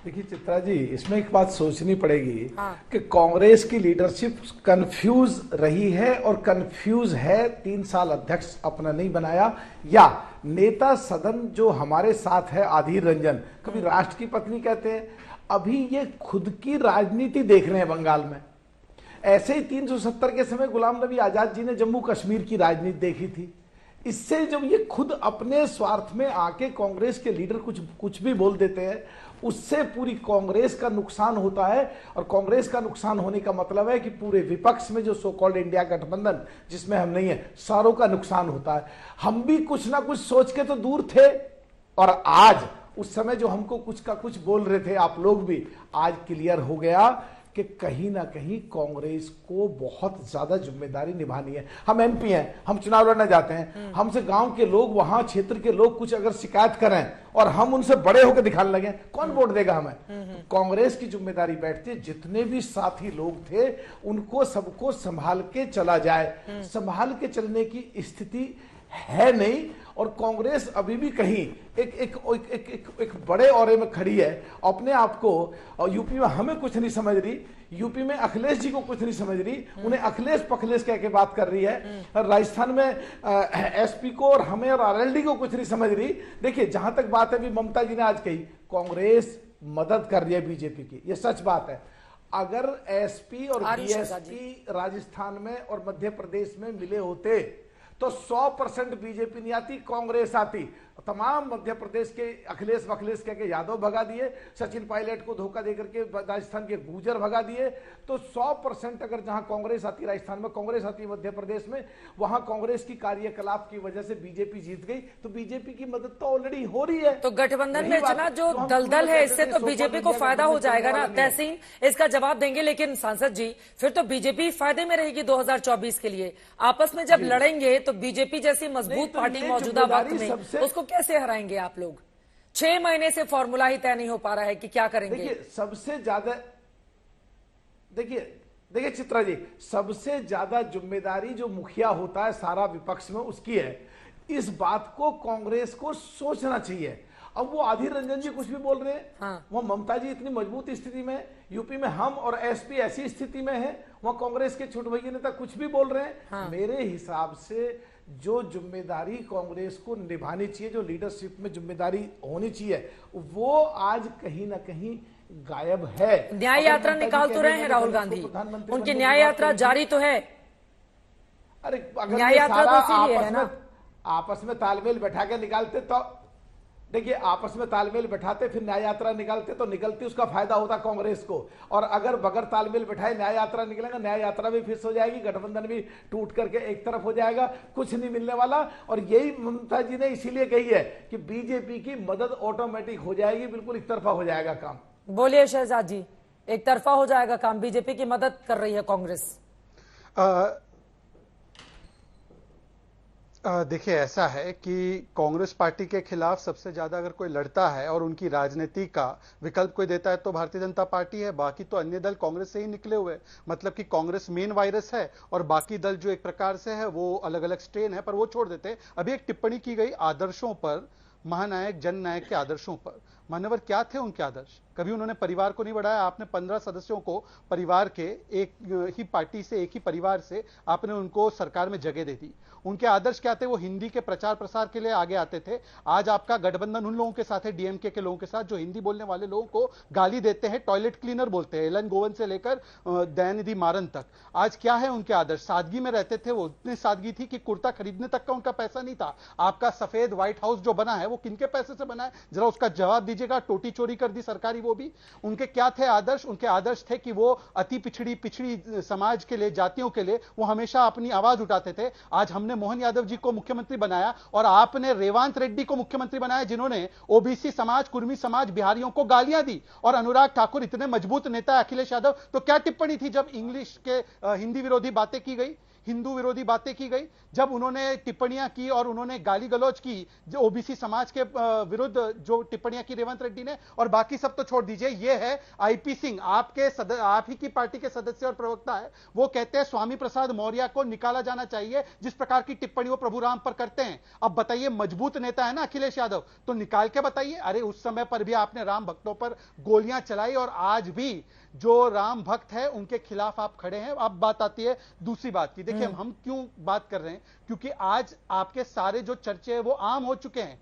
देखिए चित्रा जी, इसमें एक बात सोचनी पड़ेगी कि कांग्रेस की लीडरशिप कंफ्यूज रही है, और कंफ्यूज है 3 साल अध्यक्ष अपना नहीं बनाया, या नेता सदन जो हमारे साथ है अधीर रंजन, कभी राष्ट्र की पत्नी कहते हैं, अभी ये खुद की राजनीति देख रहे हैं बंगाल में। ऐसे ही 370 के समय गुलाम नबी आजाद जी ने जम्मू कश्मीर की राजनीति देखी थी। इससे जब ये खुद अपने स्वार्थ में आके कांग्रेस के लीडर कुछ भी बोल देते हैं, उससे पूरी कांग्रेस का नुकसान होता है, और कांग्रेस का नुकसान होने का मतलब है कि पूरे विपक्ष में जो सो कॉल्ड इंडिया गठबंधन जिसमें हम नहीं है, सारों का नुकसान होता है। हम भी कुछ ना कुछ सोच के तो दूर थे, और आज उस समय जो हमको कुछ का कुछ बोल रहे थे आप लोग भी, आज क्लियर हो गया कि कहीं ना कहीं कांग्रेस को बहुत ज्यादा जिम्मेदारी निभानी है। हम एमपी हैं, हम चुनाव लड़ना जाते हैं, हमसे गांव के लोग, वहां क्षेत्र के लोग कुछ अगर शिकायत करें, और हम उनसे बड़े होकर दिखाने लगे, कौन वोट देगा हमें? तो कांग्रेस की जिम्मेदारी बैठती है, जितने भी साथी लोग थे उनको सबको संभाल के चला जाए। संभाल के चलने की स्थिति है नहीं, और कांग्रेस अभी भी कहीं एक बड़े औरे में खड़ी है अपने आप को। यूपी में हमें कुछ नहीं समझ रही, यूपी में अखिलेश जी को कुछ नहीं समझ रही, उन्हें अखिलेश पखलेश कह के बात कर रही है। राजस्थान में एसपी को और हमें और आरएलडी को कुछ नहीं समझ रही। देखिए, जहां तक बात है भी ममता जी ने आज कही, कांग्रेस मदद कर रही है बीजेपी की, ये सच बात है। अगर एसपी और डीएसपी राजस्थान में और मध्य प्रदेश में मिले होते तो 100% बीजेपी नहीं आती, कांग्रेस आती। तमाम मध्य प्रदेश के अखिलेश वखिलेश कह के यादव भगा दिए, सचिन पायलट को धोखा देकर के राजस्थान के गुर्जर भगा दिए। तो 100% अगर जहां कांग्रेस आती, राजस्थान में कांग्रेस आती, मध्य प्रदेश में, वहां कांग्रेस की कार्यकलाप की वजह से बीजेपी जीत गई। तो बीजेपी की मदद तो ऑलरेडी हो रही है। तो गठबंधन में इतना जो दलदल है, इससे तो बीजेपी को फायदा हो जाएगा ना। तहसीन इसका जवाब देंगे, लेकिन सांसद जी फिर तो बीजेपी फायदे में रहेगी 2024 के लिए। आपस में जब लड़ेंगे तो बीजेपी जैसी मजबूत पार्टी मौजूदा वक्त में, उसको कैसे हराएंगे आप लोग? 6 महीने से फॉर्मूला ही तय नहीं हो पा रहा है कि क्या करेंगे। देखिए, सबसे ज्यादा देखिए चित्रा जी, सबसे ज्यादा जिम्मेदारी जो मुखिया होता है सारा विपक्ष में, उसकी है। इस बात को कांग्रेस को सोचना चाहिए। अब वो आधीर रंजन जी कुछ भी बोल रहे हैं, वो ममता जी इतनी मजबूत स्थिति में, यूपी में हम और एसपी ऐसी स्थिति में है, वहां कांग्रेस के छोटे भैया नेता कुछ भी बोल रहे हैं। मेरे हिसाब से जो जिम्मेदारी कांग्रेस को निभानी चाहिए, जो लीडरशिप में जिम्मेदारी होनी चाहिए, वो आज कहीं ना कहीं गायब है। न्याय यात्रा निकाल तो रहे हैं राहुल गांधी, उनकी न्याय यात्रा जारी तो है। अरे अगर न्याय यात्रा तो इसीलिए है ना, आपस में तालमेल बैठा के निकालते तो देखिए, आपस में तालमेल बैठाते फिर न्याय यात्रा निकालते तो निकलती उसका फायदा होता कांग्रेस को। और अगर बगैर तालमेल बैठाए न्याय यात्रा निकलेगा, न्याय यात्रा भी फिक्स हो जाएगी, गठबंधन भी टूट करके एक तरफ हो जाएगा, कुछ नहीं मिलने वाला। और यही ममता जी ने इसीलिए कही है कि बीजेपी की मदद ऑटोमेटिक हो जाएगी, बिल्कुल एक तरफा हो जाएगा काम। बोलिए शहजाद जी, एक तरफा हो जाएगा काम, बीजेपी की मदद कर रही है कांग्रेस। देखिए, ऐसा है कि कांग्रेस पार्टी के खिलाफ सबसे ज्यादा अगर कोई लड़ता है और उनकी राजनीति का विकल्प कोई देता है तो भारतीय जनता पार्टी है। बाकी तो अन्य दल कांग्रेस से ही निकले हुए, मतलब कि कांग्रेस मेन वायरस है और बाकी दल जो एक प्रकार से है वो अलग अलग स्ट्रेन है, पर वो छोड़ देते। अभी एक टिप्पणी की गई आदर्शों पर, महानायक जननायक के आदर्शों पर। मान्यवर, क्या थे उनके आदर्श? कभी उन्होंने परिवार को नहीं बढ़ाया। आपने 15 सदस्यों को परिवार के, एक ही पार्टी से, एक ही परिवार से आपने उनको सरकार में जगह दे दी। उनके आदर्श क्या थे? वो हिंदी के प्रचार प्रसार के लिए आगे आते थे। आज आपका गठबंधन उन लोगों के साथ है, डीएमके के लोगों के साथ, जो हिंदी बोलने वाले लोगों को गाली देते हैं, टॉयलेट क्लीनर बोलते हैं, एलन गोवन से लेकर दयानिधि मारन तक। आज क्या है उनके आदर्श? सादगी में रहते थे वो, इतनी सादगी थी कि कुर्ता खरीदने तक का उनका पैसा नहीं था। आपका सफेद व्हाइट हाउस जो बना है वो किनके पैसे से बना है? जरा उसका जवाब दीजिएगा। टोटी चोरी कर दी सरकारी, वो भी। उनके क्या थे आदर्श? उनके आदर्श थे कि वो अति पिछड़ी समाज के लिए, जातियों के लिए वो हमेशा अपनी आवाज उठाते थे। आज हमने मोहन यादव जी को मुख्यमंत्री बनाया और आपने रेवांत रेड्डी को मुख्यमंत्री बनाया, जिन्होंने ओबीसी समाज, कुर्मी समाज, बिहारियों को गालियां दी। और अनुराग ठाकुर इतने मजबूत नेता है, अखिलेश यादव, तो क्या टिप्पणी थी जब इंग्लिश के हिंदी विरोधी बातें की गई, हिंदू विरोधी बातें की गई, जब उन्होंने टिप्पणियां की और उन्होंने गाली गलौज की जो ओबीसी समाज के विरुद्ध, जो टिप्पणियां की रेवंत रेड्डी ने। और बाकी सब तो छोड़ दीजिए। ये है आईपी सिंह, आप ही की पार्टी के सदस्य और प्रवक्ता है, वो कहते हैं स्वामी प्रसाद मौर्य को निकाला जाना चाहिए जिस प्रकार की टिप्पणी वो प्रभु राम पर करते हैं। अब बताइए, मजबूत नेता है ना अखिलेश यादव, तो निकाल के बताइए। अरे उस समय पर भी आपने राम भक्तों पर गोलियां चलाई और आज भी जो राम भक्त है उनके खिलाफ आप खड़े हैं। अब बात आती है दूसरी बात की। देखिए, हम क्यों बात कर रहे हैं? क्योंकि आज आपके सारे जो चर्चे हैं वो आम हो चुके हैं।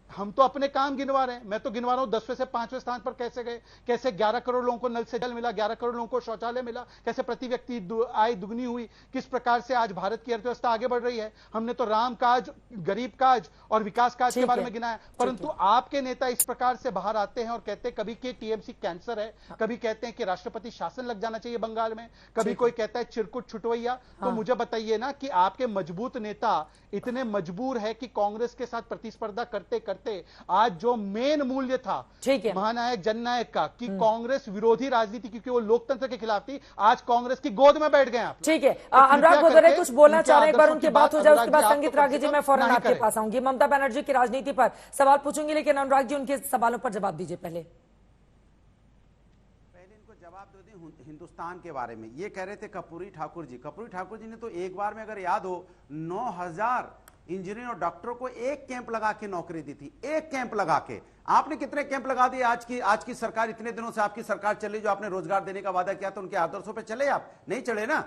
हम तो अपने काम गिनवा रहे हैं। मैं तो गिनवा रहा हूं 10वें से 5वें स्थान पर कैसे गए, कैसे 11 करोड़ लोगों को नल से जल मिला, 11 करोड़ लोगों को शौचालय मिला, कैसे प्रति व्यक्ति आय दुगनी हुई, किस प्रकार से आज भारत की अर्थव्यवस्था आगे बढ़ रही है। हमने तो राम काज, गरीब काज और विकास काज के बारे में गिनाया। परंतु आपके नेता इस प्रकार से बाहर आते हैं और कहते हैं कभी कि टीएमसी कैंसर है, कभी कहते हैं कि राष्ट्रपति शासन लग जाना चाहिए बंगाल में, कभी कोई कहता है चिरकुट छुटवैया। तो मुझे बताइए ना कि आपके मजबूत नेता इतने मजबूर है कि कांग्रेस के साथ प्रतिस्पर्धा करते करते करते, आज जो मेन मूल्य था महानायक जननायक का कि कांग्रेस विरोधी राजनीति, क्योंकि वो लोकतंत्र के खिलाफ थी, आज कांग्रेस की गोद में बैठ गए आप। ठीक है, अनुराग भदौरिया कुछ बोलना चाह रहे हैं, एक बार उनकी बात हो जाए, उसके बाद संगीत रागी जी मैं फौरन आपके पास आऊंगी। ममता बनर्जी की राजनीति पर सवाल पूछूंगी, लेकिन अनुराग जी उनके सवालों पर जवाब दीजिए। पहले इनको जवाब दो दी हिंदुस्तान के बारे में। ये कह रहे थे कर्पूरी ठाकुर जी ने तो एक बार में अगर याद हो 9,000 इंजीनियर और डॉक्टरों को एक कैंप लगा के नौकरी दी थी, एक कैंप लगा के। आपने कितने कैंप लगा दिए? आज की सरकार, इतने दिनों से आपकी सरकार चली, जो आपने रोजगार देने का वादा किया था, उनके आदर्शों पे चले आप? नहीं चले ना।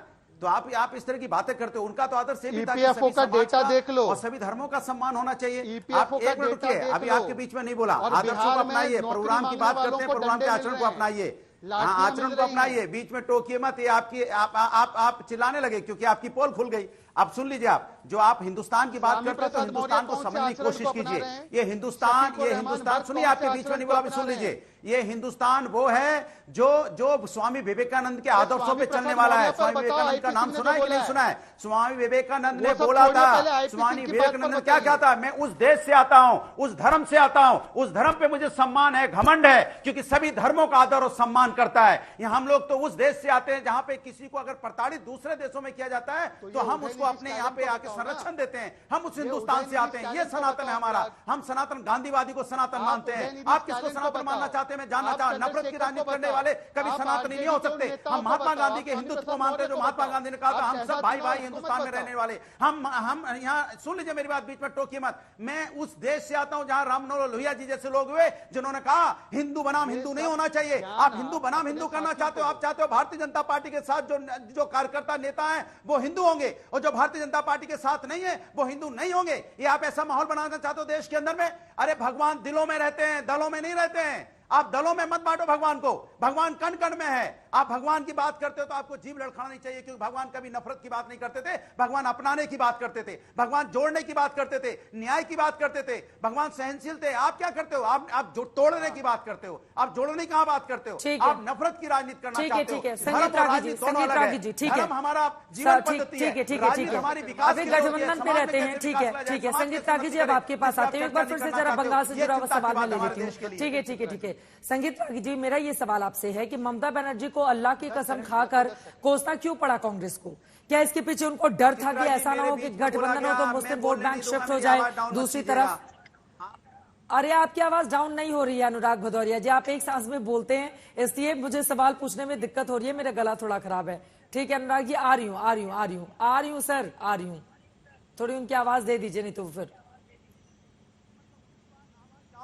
तो आप इस तरह की बातें करते हो। उनका तो आदर्श ईपीएफओ का डेटा देख लो और सभी धर्मों का सम्मान होना चाहिए। आप एक मिनट रुकिए, अभी आपके बीच में नहीं बोला। आदर्शों को अपनाइए, प्रोग्राम की बात करते हैं, प्रोग्राम के आचरण को अपनाइए, आचरण को अपनाइए, बीच में टोकिए मत। ये आप चिल्लाने लगे क्योंकि आपकी पोल खुल गई। अब सुन लीजिए, आप जो आप हिंदुस्तान की बात करते हैं तो हिंदुस्तान को समझने की कोशिश कीजिए। ये हिंदुस्तान सुनिए, आपके बीच में नहीं बोला, अभी सुन लीजिए। ये हिंदुस्तान वो है जो स्वामी विवेकानंद के आदर्शों पे चलने वाला है। स्वामी विवेकानंद का नाम सुना है कि नहीं सुना है? स्वामी विवेकानंद ने बोला था, स्वामी विवेकानंद ने क्या कहता? मैं उस देश से आता हूं, उस धर्म से आता हूं, उस धर्म पे मुझे सम्मान है, घमंड है, क्योंकि सभी धर्मों का आदर और सम्मान करता है। यहाँ हम लोग तो उस देश से आते हैं जहां पे किसी को अगर प्रताड़ित दूसरे देशों में किया जाता है तो हम उसको अपने यहाँ पे आके संरक्षण देते हैं। हम उस हिंदुस्तान से आते हैं, ये सनातन है हमारा। हम सनातन गांधीवादी को सनातन मानते हैं। आप किसको सनातन मानना चाहते हैं? मैं जानना चाहता हूं। नफरत की राजनीति करने वाले कभी सनातनी नहीं हो सकते। हम महात्मा गांधी के हिंदुत्व को मानते हैं, जो महात्मा गांधी ने कहा था, हम सब भाई भाई हिंदुस्तान में रहने वाले। हम यहाँ सुन लीजिए मेरी बात, बीच में टोकिए मत। मैं उस देश से आता हूं जहां राम मनोहर लोहिया जी जैसे लोग हुए जिन्होंने कहा हिंदू बनाम हिंदू नहीं होना चाहिए। आप हिंदू बनाम हिंदू करना चाहते हो। आप चाहते हो भारतीय जनता पार्टी के साथ जो कार्यकर्ता नेता हैं वो हिंदू होंगे और जो भारतीय जनता पार्टी के साथ नहीं है वो हिंदू नहीं होंगे। ये आप ऐसा माहौल बनाना चाहते हो देश के अंदर में? अरे भगवान दिलों में रहते हैं, दलों में नहीं रहते हैं। आप दलों में मत बांटो भगवान को। भगवान कण कण में है। आप भगवान की बात करते हो तो आपको जीभ लड़खड़ाना नहीं चाहिए, क्योंकि भगवान कभी नफरत की बात नहीं करते थे। भगवान अपनाने की बात करते थे, भगवान जोड़ने की बात करते थे, न्याय की बात करते थे, भगवान सहनशील थे। आप क्या करते हो? आप तोड़ने की बात करते हो, आप जोड़ने की बात करते हो। आप नफरत की राजनीति करना चाहते हो। ठीक है, संगीत रागी जी, ठीक है, हमारा जीवन पद्धति है, ठीक है। हमारी विकास अभी गठबंधन पे रहते हैं। ठीक है, संगीत रागी जी अब आपके पास आते हैं। एक बार फिर से जरा बंगाल से जुड़ा हुआ सवाल मैं ले लेती हूँ। ठीक है। संगीत रागी जी, मेरा ये सवाल आपसे है कि ममता बनर्जी को अल्लाह की कसम खाकर कोसना क्यों पड़ा कांग्रेस को? क्या इसके पीछे उनको डर था कि ऐसा ना हो कि गठबंधन हो तो मुस्लिम वोट बैंक शिफ्ट हो जाए दूसरी तरफ? अरे आपकी आवाज डाउन नहीं हो रही है अनुराग भदौरिया जी, आप एक सांस में बोलते हैं, इसलिए मुझे सवाल पूछने में दिक्कत हो रही है, मेरा गला थोड़ा खराब है। ठीक है अनुराग जी, आ रही हूँ सर, आ रही हूँ। थोड़ी उनकी आवाज दे दीजिए, नहीं तो फिर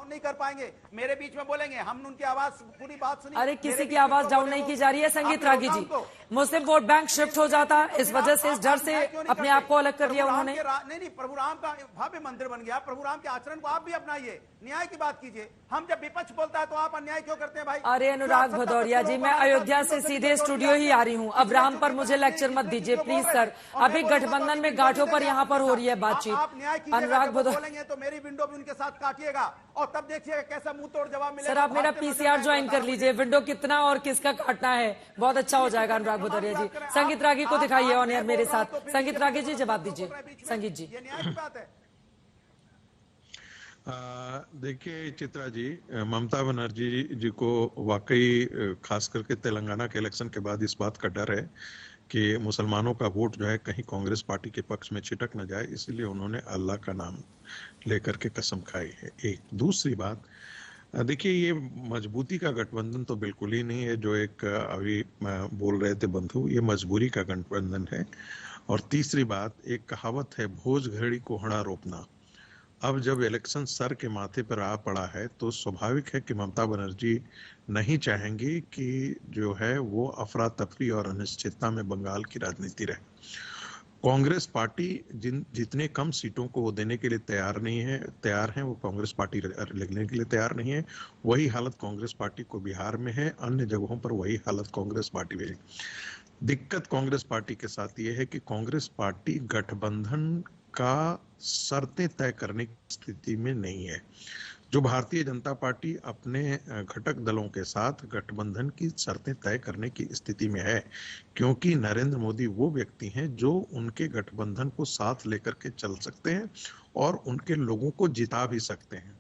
नहीं कर पाएंगे। मेरे बीच में बोलेंगे, हम उनकी आवाज पूरी बात सुनी। अरे किसी की आवाज डाउन नहीं की जा रही है संगीत रागी जी। मुस्लिम वोट बैंक शिफ्ट हो जाता, इस वजह से, इस डर से अपने आप को अलग कर लिया उन्होंने। नहीं, प्रभु राम का भव्य मंदिर बन गया। प्रभु राम के आचरण को आप भी अपनाइए, न्याय की बात कीजिए। हम जब विपक्ष बोलता है तो आप अन्याय क्यों करते हैं भाई? अरे अनुराग भदौरिया जी, मैं अयोध्या से सीधे स्टूडियो ही आ रही हूँ। अब राम पर मुझे लेक्चर मत दीजिए प्लीज सर। अभी गठबंधन में गांठों पर यहाँ पर हो रही है बातचीत। अनुराग भदौरिया तो मेरी विंडो भी उनके साथ काटिएगा और तब देखिएगा कैसा मुंह तोड़ जवाब मिलेगा। सर आप मेरा पीसीआर ज्वाइन कर लीजिए, विंडो कितना और किसका काटना है, बहुत अच्छा हो जाएगा अनुराग भदौरिया जी। संगीत रागी को दिखाइए ऑन एयर मेरे साथ। संगीत रागी जी जवाब दीजिए। संगीत जी, देखिए चित्रा जी, ममता बनर्जी जी को वाकई खास करके तेलंगाना के इलेक्शन के बाद इस बात का डर है कि मुसलमानों का वोट जो है कहीं कांग्रेस पार्टी के पक्ष में छिटक न जाए, इसलिए उन्होंने अल्लाह का नाम लेकर के कसम खाई है। एक दूसरी बात, देखिए ये मजबूती का गठबंधन तो बिल्कुल ही नहीं है जो एक अभी बोल रहे थे बंधु, ये मजबूरी का गठबंधन है। और तीसरी बात, एक कहावत है, भोज घड़ी को हड़ा रोपना। अब जब इलेक्शन सर के माथे पर आ पड़ा है तो स्वाभाविक है कि ममता बनर्जी नहीं चाहेंगी कि जो है वो अफरा तफरी और अनिश्चितता में बंगाल की राजनीति रहे। कांग्रेस पार्टी जितने कम सीटों को वो देने के लिए तैयार हैं वो कांग्रेस पार्टी लगने के लिए तैयार नहीं है। वही हालत कांग्रेस पार्टी को बिहार में है, अन्य जगहों पर वही हालत कांग्रेस पार्टी में है। दिक्कत कांग्रेस पार्टी के साथ ये है कि कांग्रेस पार्टी गठबंधन का शर्तें तय करने की स्थिति में नहीं है। जो भारतीय जनता पार्टी अपने घटक दलों के साथ गठबंधन की शर्तें तय करने की स्थिति में है, क्योंकि नरेंद्र मोदी वो व्यक्ति हैं जो उनके गठबंधन को साथ लेकर के चल सकते हैं और उनके लोगों को जिता भी सकते हैं।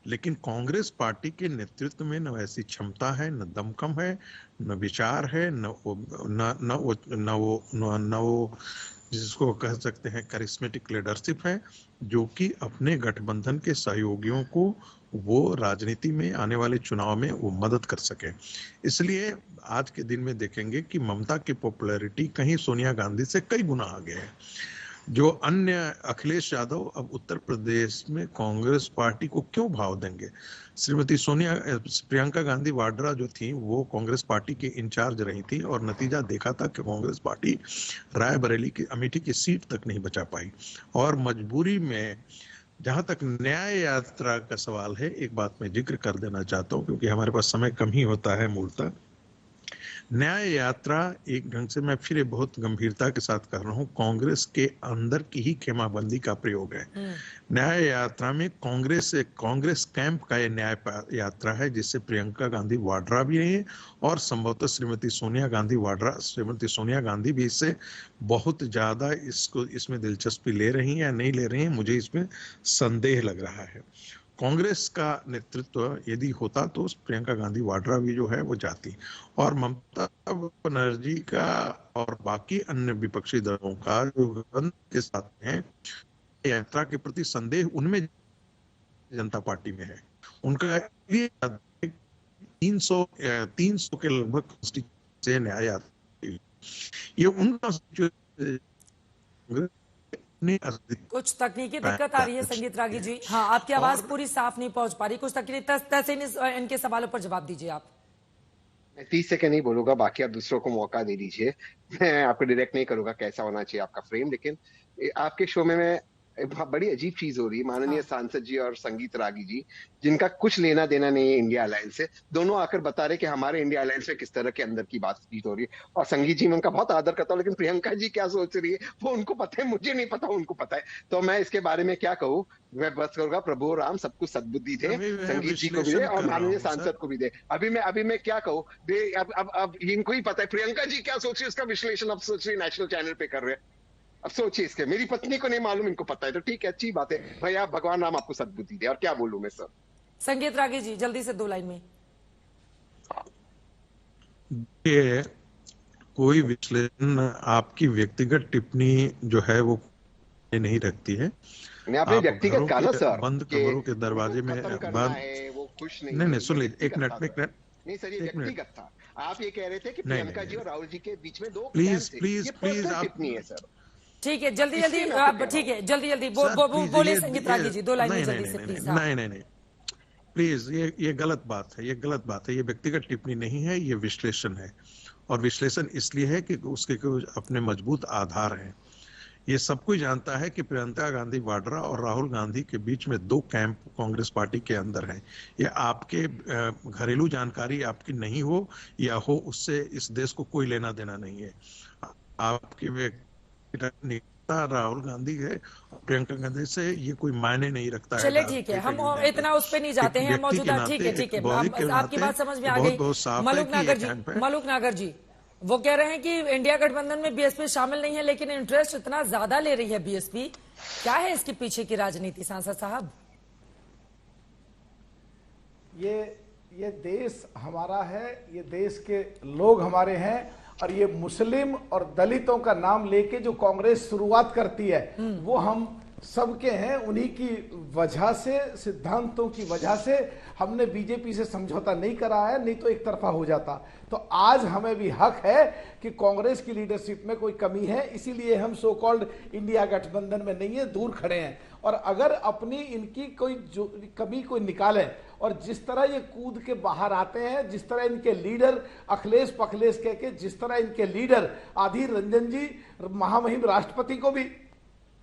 लेकिन कांग्रेस पार्टी के नेतृत्व में न वैसी क्षमता है, न दमखम है, न विचार है, न वो जिसको कह सकते हैं करिश्मेटिक लीडरशिप है, जो कि अपने गठबंधन के सहयोगियों को वो राजनीति में आने वाले चुनाव में वो मदद कर सके। इसलिए आज के दिन में देखेंगे कि ममता की पॉपुलैरिटी कहीं सोनिया गांधी से कई गुना आगे है। जो अन्य अखिलेश यादव अब उत्तर प्रदेश में कांग्रेस पार्टी को क्यों भाव देंगे? श्रीमती प्रियंका गांधी वाड्रा जो थी वो कांग्रेस पार्टी की इंचार्ज रही थी और नतीजा देखा था कि कांग्रेस पार्टी रायबरेली की अमेठी की सीट तक नहीं बचा पाई और मजबूरी में, जहां तक न्याय यात्रा का सवाल है, एक बात मैं जिक्र कर देना चाहता हूं क्योंकि हमारे पास समय कम ही होता है मूलतः। न्याय यात्रा एक ढंग से, मैं फिर बहुत गंभीरता के साथ कर रहा हूं, कांग्रेस के अंदर की ही खेमाबंदी का प्रयोग है। न्याय यात्रा में कांग्रेस कैंप का ये न्याय यात्रा है जिससे प्रियंका गांधी वाड्रा भी है और संभवतः श्रीमती सोनिया गांधी भी इससे बहुत ज्यादा इसमें दिलचस्पी ले रही है या नहीं ले रही है, मुझे इसमें संदेह लग रहा है। कांग्रेस का नेतृत्व यदि होता तो प्रियंका गांधी वाड्रा भी जो है वो जाती और ममता बनर्जी का और बाकी अन्य विपक्षी दलों का जो के साथ है यात्रा के प्रति संदेह उनमें जनता पार्टी में है। उनका 300 के लगभग से न्याय यात्रा, ये उनका कुछ तकनीकी दिक्कत आ रही है संगीत रागी जी। हाँ, आपकी आवाज पूरी साफ नहीं पहुंच पा रही, कुछ तकनीकी इनके सवालों पर जवाब दीजिए आप। मैं 30 सेकंड नहीं बोलूंगा, बाकी आप दूसरों को मौका दे दीजिए। मैं आपको डायरेक्ट नहीं करूंगा कैसा होना चाहिए आपका फ्रेम, लेकिन आपके शो में मैं बड़ी अजीब चीज हो रही है। माननीय सांसद जी और संगीत रागी जी, जिनका कुछ लेना देना नहीं है इंडिया अलायंस से, दोनों आकर बता रहे कि हमारे इंडिया अलायंस में किस तरह के अंदर की बातचीत हो रही है। और संगीत जी मैं उनका बहुत आदर करता हूँ, लेकिन प्रियंका जी क्या सोच रही है वो उनको पता है, मुझे नहीं पता, उनको पता है। तो मैं इसके बारे में क्या कहूँ, मैं बस करूंगा प्रभु राम सबको सद्बुद्धि दे, संगीत जी को भी दे और माननीय सांसद को भी दे। अभी मैं क्या कहूँ, अब इनको ही पता है प्रियंका जी क्या सोच रही है, उसका विश्लेषण अब सोच रही नेशनल चैनल पे कर रहे हैं। अब सोचिए इसके, मेरी पत्नी को नहीं मालूम, इनको पता है, तो ठीक है, अच्छी बात है भाई, आप भगवान राम आपको सद्बुद्धि दे। और क्या बोलूं मैं सर? संगीत रागी जी जल्दी से 2 लाइन में। ये कोई विश्लेषण आपकी व्यक्तिगत टिप्पणी जो है वो नहीं रखती है। आपने व्यक्तिगत कहा ना सर, बंद कमरों के दरवाजे में बंद, वो खुश नहीं सुन लीजिए, एक मिनट नहीं सर, ये व्यक्तिगत था। आप ये कह रहे थे कि प्रियंका जी और राहुल जी के बीच में 2 प्लीज आप टिप्पणी है सर। ठीक है, जल्दी ठीक है, जल्दी बोले संगीत रागी जी, 2 लाइन में जल्दी से प्लीज। नहीं प्लीज, ये गलत बात है, ये व्यक्तिगत टिप्पणी नहीं है, ये विश्लेषण है। और विश्लेषण इसलिए है कि उसके अपने मजबूत आधार हैं। ये सब कोई जानता है कि प्रियंका गांधी वाड्रा और राहुल गांधी के बीच में 2 कैंप कांग्रेस पार्टी के अंदर हैं। ये आपके घरेलू जानकारी आपकी नहीं हो या हो, उससे इस देश को कोई लेना देना नहीं है। आपके नेता राहुल गांधी है, प्रियंका गांधी से ये कोई मायने नहीं रखता है। चलिए ठीक है, हम इतना उस पे नहीं जाते हैं, मौजूदा ठीक है आपकी बात समझ में आ गई। मलूक नागर जी वो कह रहे हैं कि इंडिया गठबंधन में बीएसपी शामिल नहीं है, लेकिन इंटरेस्ट इतना ज्यादा ले रही है बीएसपी, क्या है इसके पीछे की राजनीति सांसद साहब? ये देश हमारा है, ये देश के लोग हमारे हैं, और ये मुस्लिम और दलितों का नाम लेके जो कांग्रेस शुरुआत करती है वो हम सबके हैं। उन्हीं की वजह से, सिद्धांतों की वजह से हमने बीजेपी से समझौता नहीं करा है, नहीं तो एक तरफा हो जाता। तो आज हमें भी हक है कि कांग्रेस की लीडरशिप में कोई कमी है, इसीलिए हम सो कॉल्ड इंडिया गठबंधन में नहीं है, दूर खड़े हैं। और अगर अपनी इनकी कोई जो कमी कोई निकाले और जिस तरह ये कूद के बाहर आते हैं, जिस तरह इनके लीडर अखिलेश पखलेश कह के, जिस तरह इनके लीडर आधीर रंजन जी महामहिम राष्ट्रपति को भी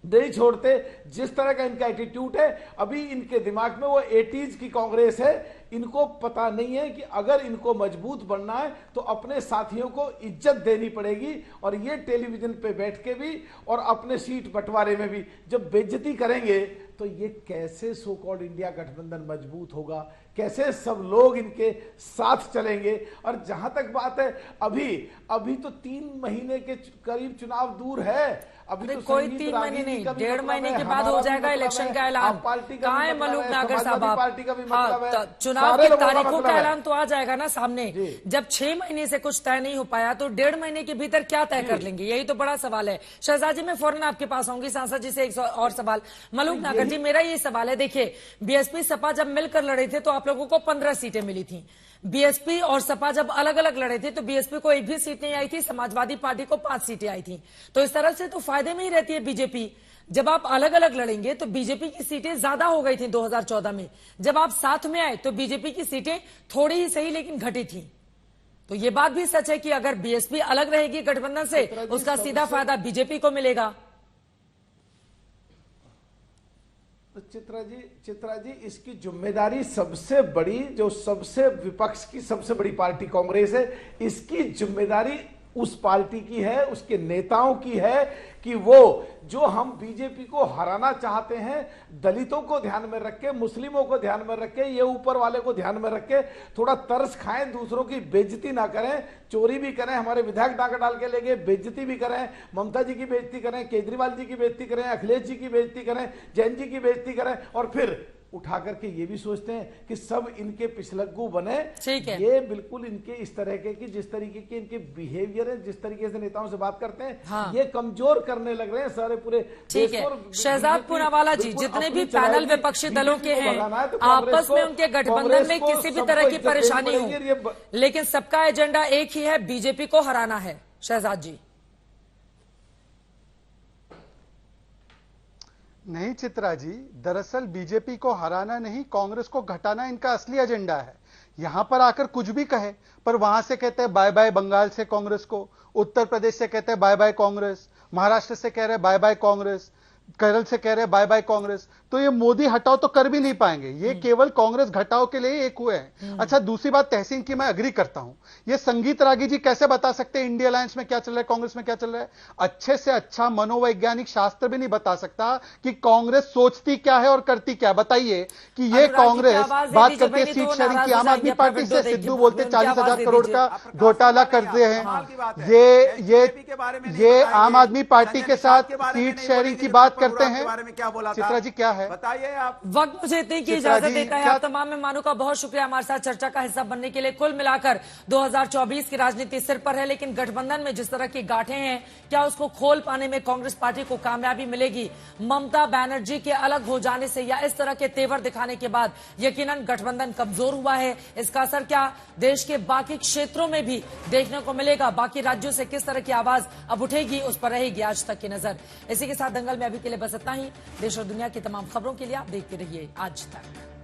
नहीं छोड़ते, जिस तरह का इनका एटीट्यूड है, अभी इनके दिमाग में वो 80s की कांग्रेस है। इनको पता नहीं है कि अगर इनको मजबूत बनना है तो अपने साथियों को इज्जत देनी पड़ेगी, और ये टेलीविजन पे बैठ के भी और अपने सीट बंटवारे में भी जब बेइज्जती करेंगे तो ये कैसे सो कॉल्ड इंडिया गठबंधन मजबूत होगा, कैसे सब लोग इनके साथ चलेंगे। और जहां तक बात है, अभी तो 3 महीने के करीब चुनाव दूर है। अभी तो कोई संगीत 3 रागी महीने जी नहीं, का भी 1.5 मतलब महीने है, के बाद हमारा हो भी जाएगा मतलब इलेक्शन है, का ऐलान। आप पार्टी का कहाँ भी है मतलब मलूक है, नागर साहब समाजवादी आप? पार्टी का भी मतलब है, चुनाव सारे की लोगों का तारीखों मतलब का है। ऐलान तो आ जाएगा ना सामने। जब 6 महीने से कुछ तय नहीं हो पाया तो 1.5 महीने के भीतर क्या तय कर लेंगे, यही तो बड़ा सवाल है। शहजाद जी, मैं फौरन आपके पास आऊंगी, सांसद जी से एक और सवाल। मलूक नागर जी, मेरा ये सवाल है, देखिए बीएसपी सपा जब मिलकर लड़े थे तो आप लोगों को 15 सीटें मिली थी। बीएसपी और सपा जब अलग अलग लड़े थे तो बीएसपी को 1 भी सीट नहीं आई थी, समाजवादी पार्टी को 5 सीटें आई थी। तो इस तरह से तो फायदे में ही रहती है बीजेपी। जब आप अलग अलग लड़ेंगे तो बीजेपी की सीटें ज्यादा हो गई थी 2014 में, जब आप साथ में आए तो बीजेपी की सीटें थोड़ी ही सही लेकिन घटी थी। तो ये बात भी सच है कि अगर बीएसपी अलग रहेगी गठबंधन से, उसका सीधा फायदा बीजेपी को मिलेगा। तो चित्रा जी इसकी जिम्मेदारी सबसे बड़ी, जो सबसे विपक्ष की सबसे बड़ी पार्टी कांग्रेस है, इसकी जिम्मेदारी उस पार्टी की है, उसके नेताओं की है कि वो जो हम बीजेपी को हराना चाहते हैं, दलितों को ध्यान में रख के, मुस्लिमों को ध्यान में रख के, ये ऊपर वाले को ध्यान में रख के थोड़ा तरस खाएं, दूसरों की बेइज्जती ना करें, चोरी भी करें, हमारे विधायक डाका डाल के ले गए, बेइज्जती भी करें, ममता जी की बेइज्जती करें, केजरीवाल जी की बेइज्जती करें, अखिलेश जी की बेइज्जती करें, जैन जी की बेइज्जती करें, और फिर उठा करके ये भी सोचते हैं कि सब इनके पिछलग्गू बने। ठीक है, ये बिल्कुल इनके इस तरह के कि जिस तरीके के इनके बिहेवियर है, जिस तरीके से नेताओं से बात करते हैं, हाँ। ये कमजोर करने लग रहे हैं सारे पूरे। ठीक है, शहजाद पूनावाला जी, जितने भी पैनल विपक्षी दलों के हैं, आपस में उनके गठबंधन में किसी भी तरह की परेशानी हो, लेकिन सबका एजेंडा एक ही है, बीजेपी को हराना है। शहजाद जी। नहीं चित्रा जी, दरअसल बीजेपी को हराना नहीं, कांग्रेस को घटाना इनका असली एजेंडा है। यहां पर आकर कुछ भी कहे, पर वहां से कहते हैं बाय बाय बंगाल से कांग्रेस को, उत्तर प्रदेश से कहते हैं बाय बाय कांग्रेस, महाराष्ट्र से कह रहे बाय बाय कांग्रेस, केरल से कह रहे बाय बाय कांग्रेस। तो ये मोदी हटाओ तो कर भी नहीं पाएंगे, ये केवल कांग्रेस घटाओ के लिए एक हुए हैं। अच्छा, दूसरी बात तहसीन की मैं अग्री करता हूं, ये संगीत रागी जी कैसे बता सकते हैं इंडिया अलायंस में क्या चल रहा है, कांग्रेस में क्या चल रहा है? अच्छे से अच्छा मनोवैज्ञानिक शास्त्र भी नहीं बता सकता कि कांग्रेस सोचती क्या है और करती क्या। बताइए कि ये कांग्रेस बात करती है सीट शेयरिंग की, आम आदमी पार्टी से सिद्धू बोलते 40,000 करोड़ का घोटाला करते हैं, ये आम आदमी पार्टी के साथ सीट शेयरिंग की बात करते हैं। क्या बोला चित्रा जी क्या है, बताइए आप। वक्त मुझे इतनी की इजाजत देता है। आप तमाम मेहमानों का बहुत शुक्रिया हमारे साथ चर्चा का हिस्सा बनने के लिए। कुल मिलाकर 2024 की राजनीति सिर पर है, लेकिन गठबंधन में जिस तरह की गांठें हैं, क्या उसको खोल पाने में कांग्रेस पार्टी को कामयाबी मिलेगी? ममता बनर्जी के अलग हो जाने से या इस तरह के तेवर दिखाने के बाद यकीनन गठबंधन कमजोर हुआ है। इसका असर क्या देश के बाकी क्षेत्रों में भी देखने को मिलेगा? बाकी राज्यों से किस तरह की आवाज अब उठेगी, उस पर रहेगी आज तक की नजर। इसी के साथ दंगल में अभी के लिए बस इतना ही। देश और दुनिया की तमाम खबरों के लिए आप देखते रहिए आज तक।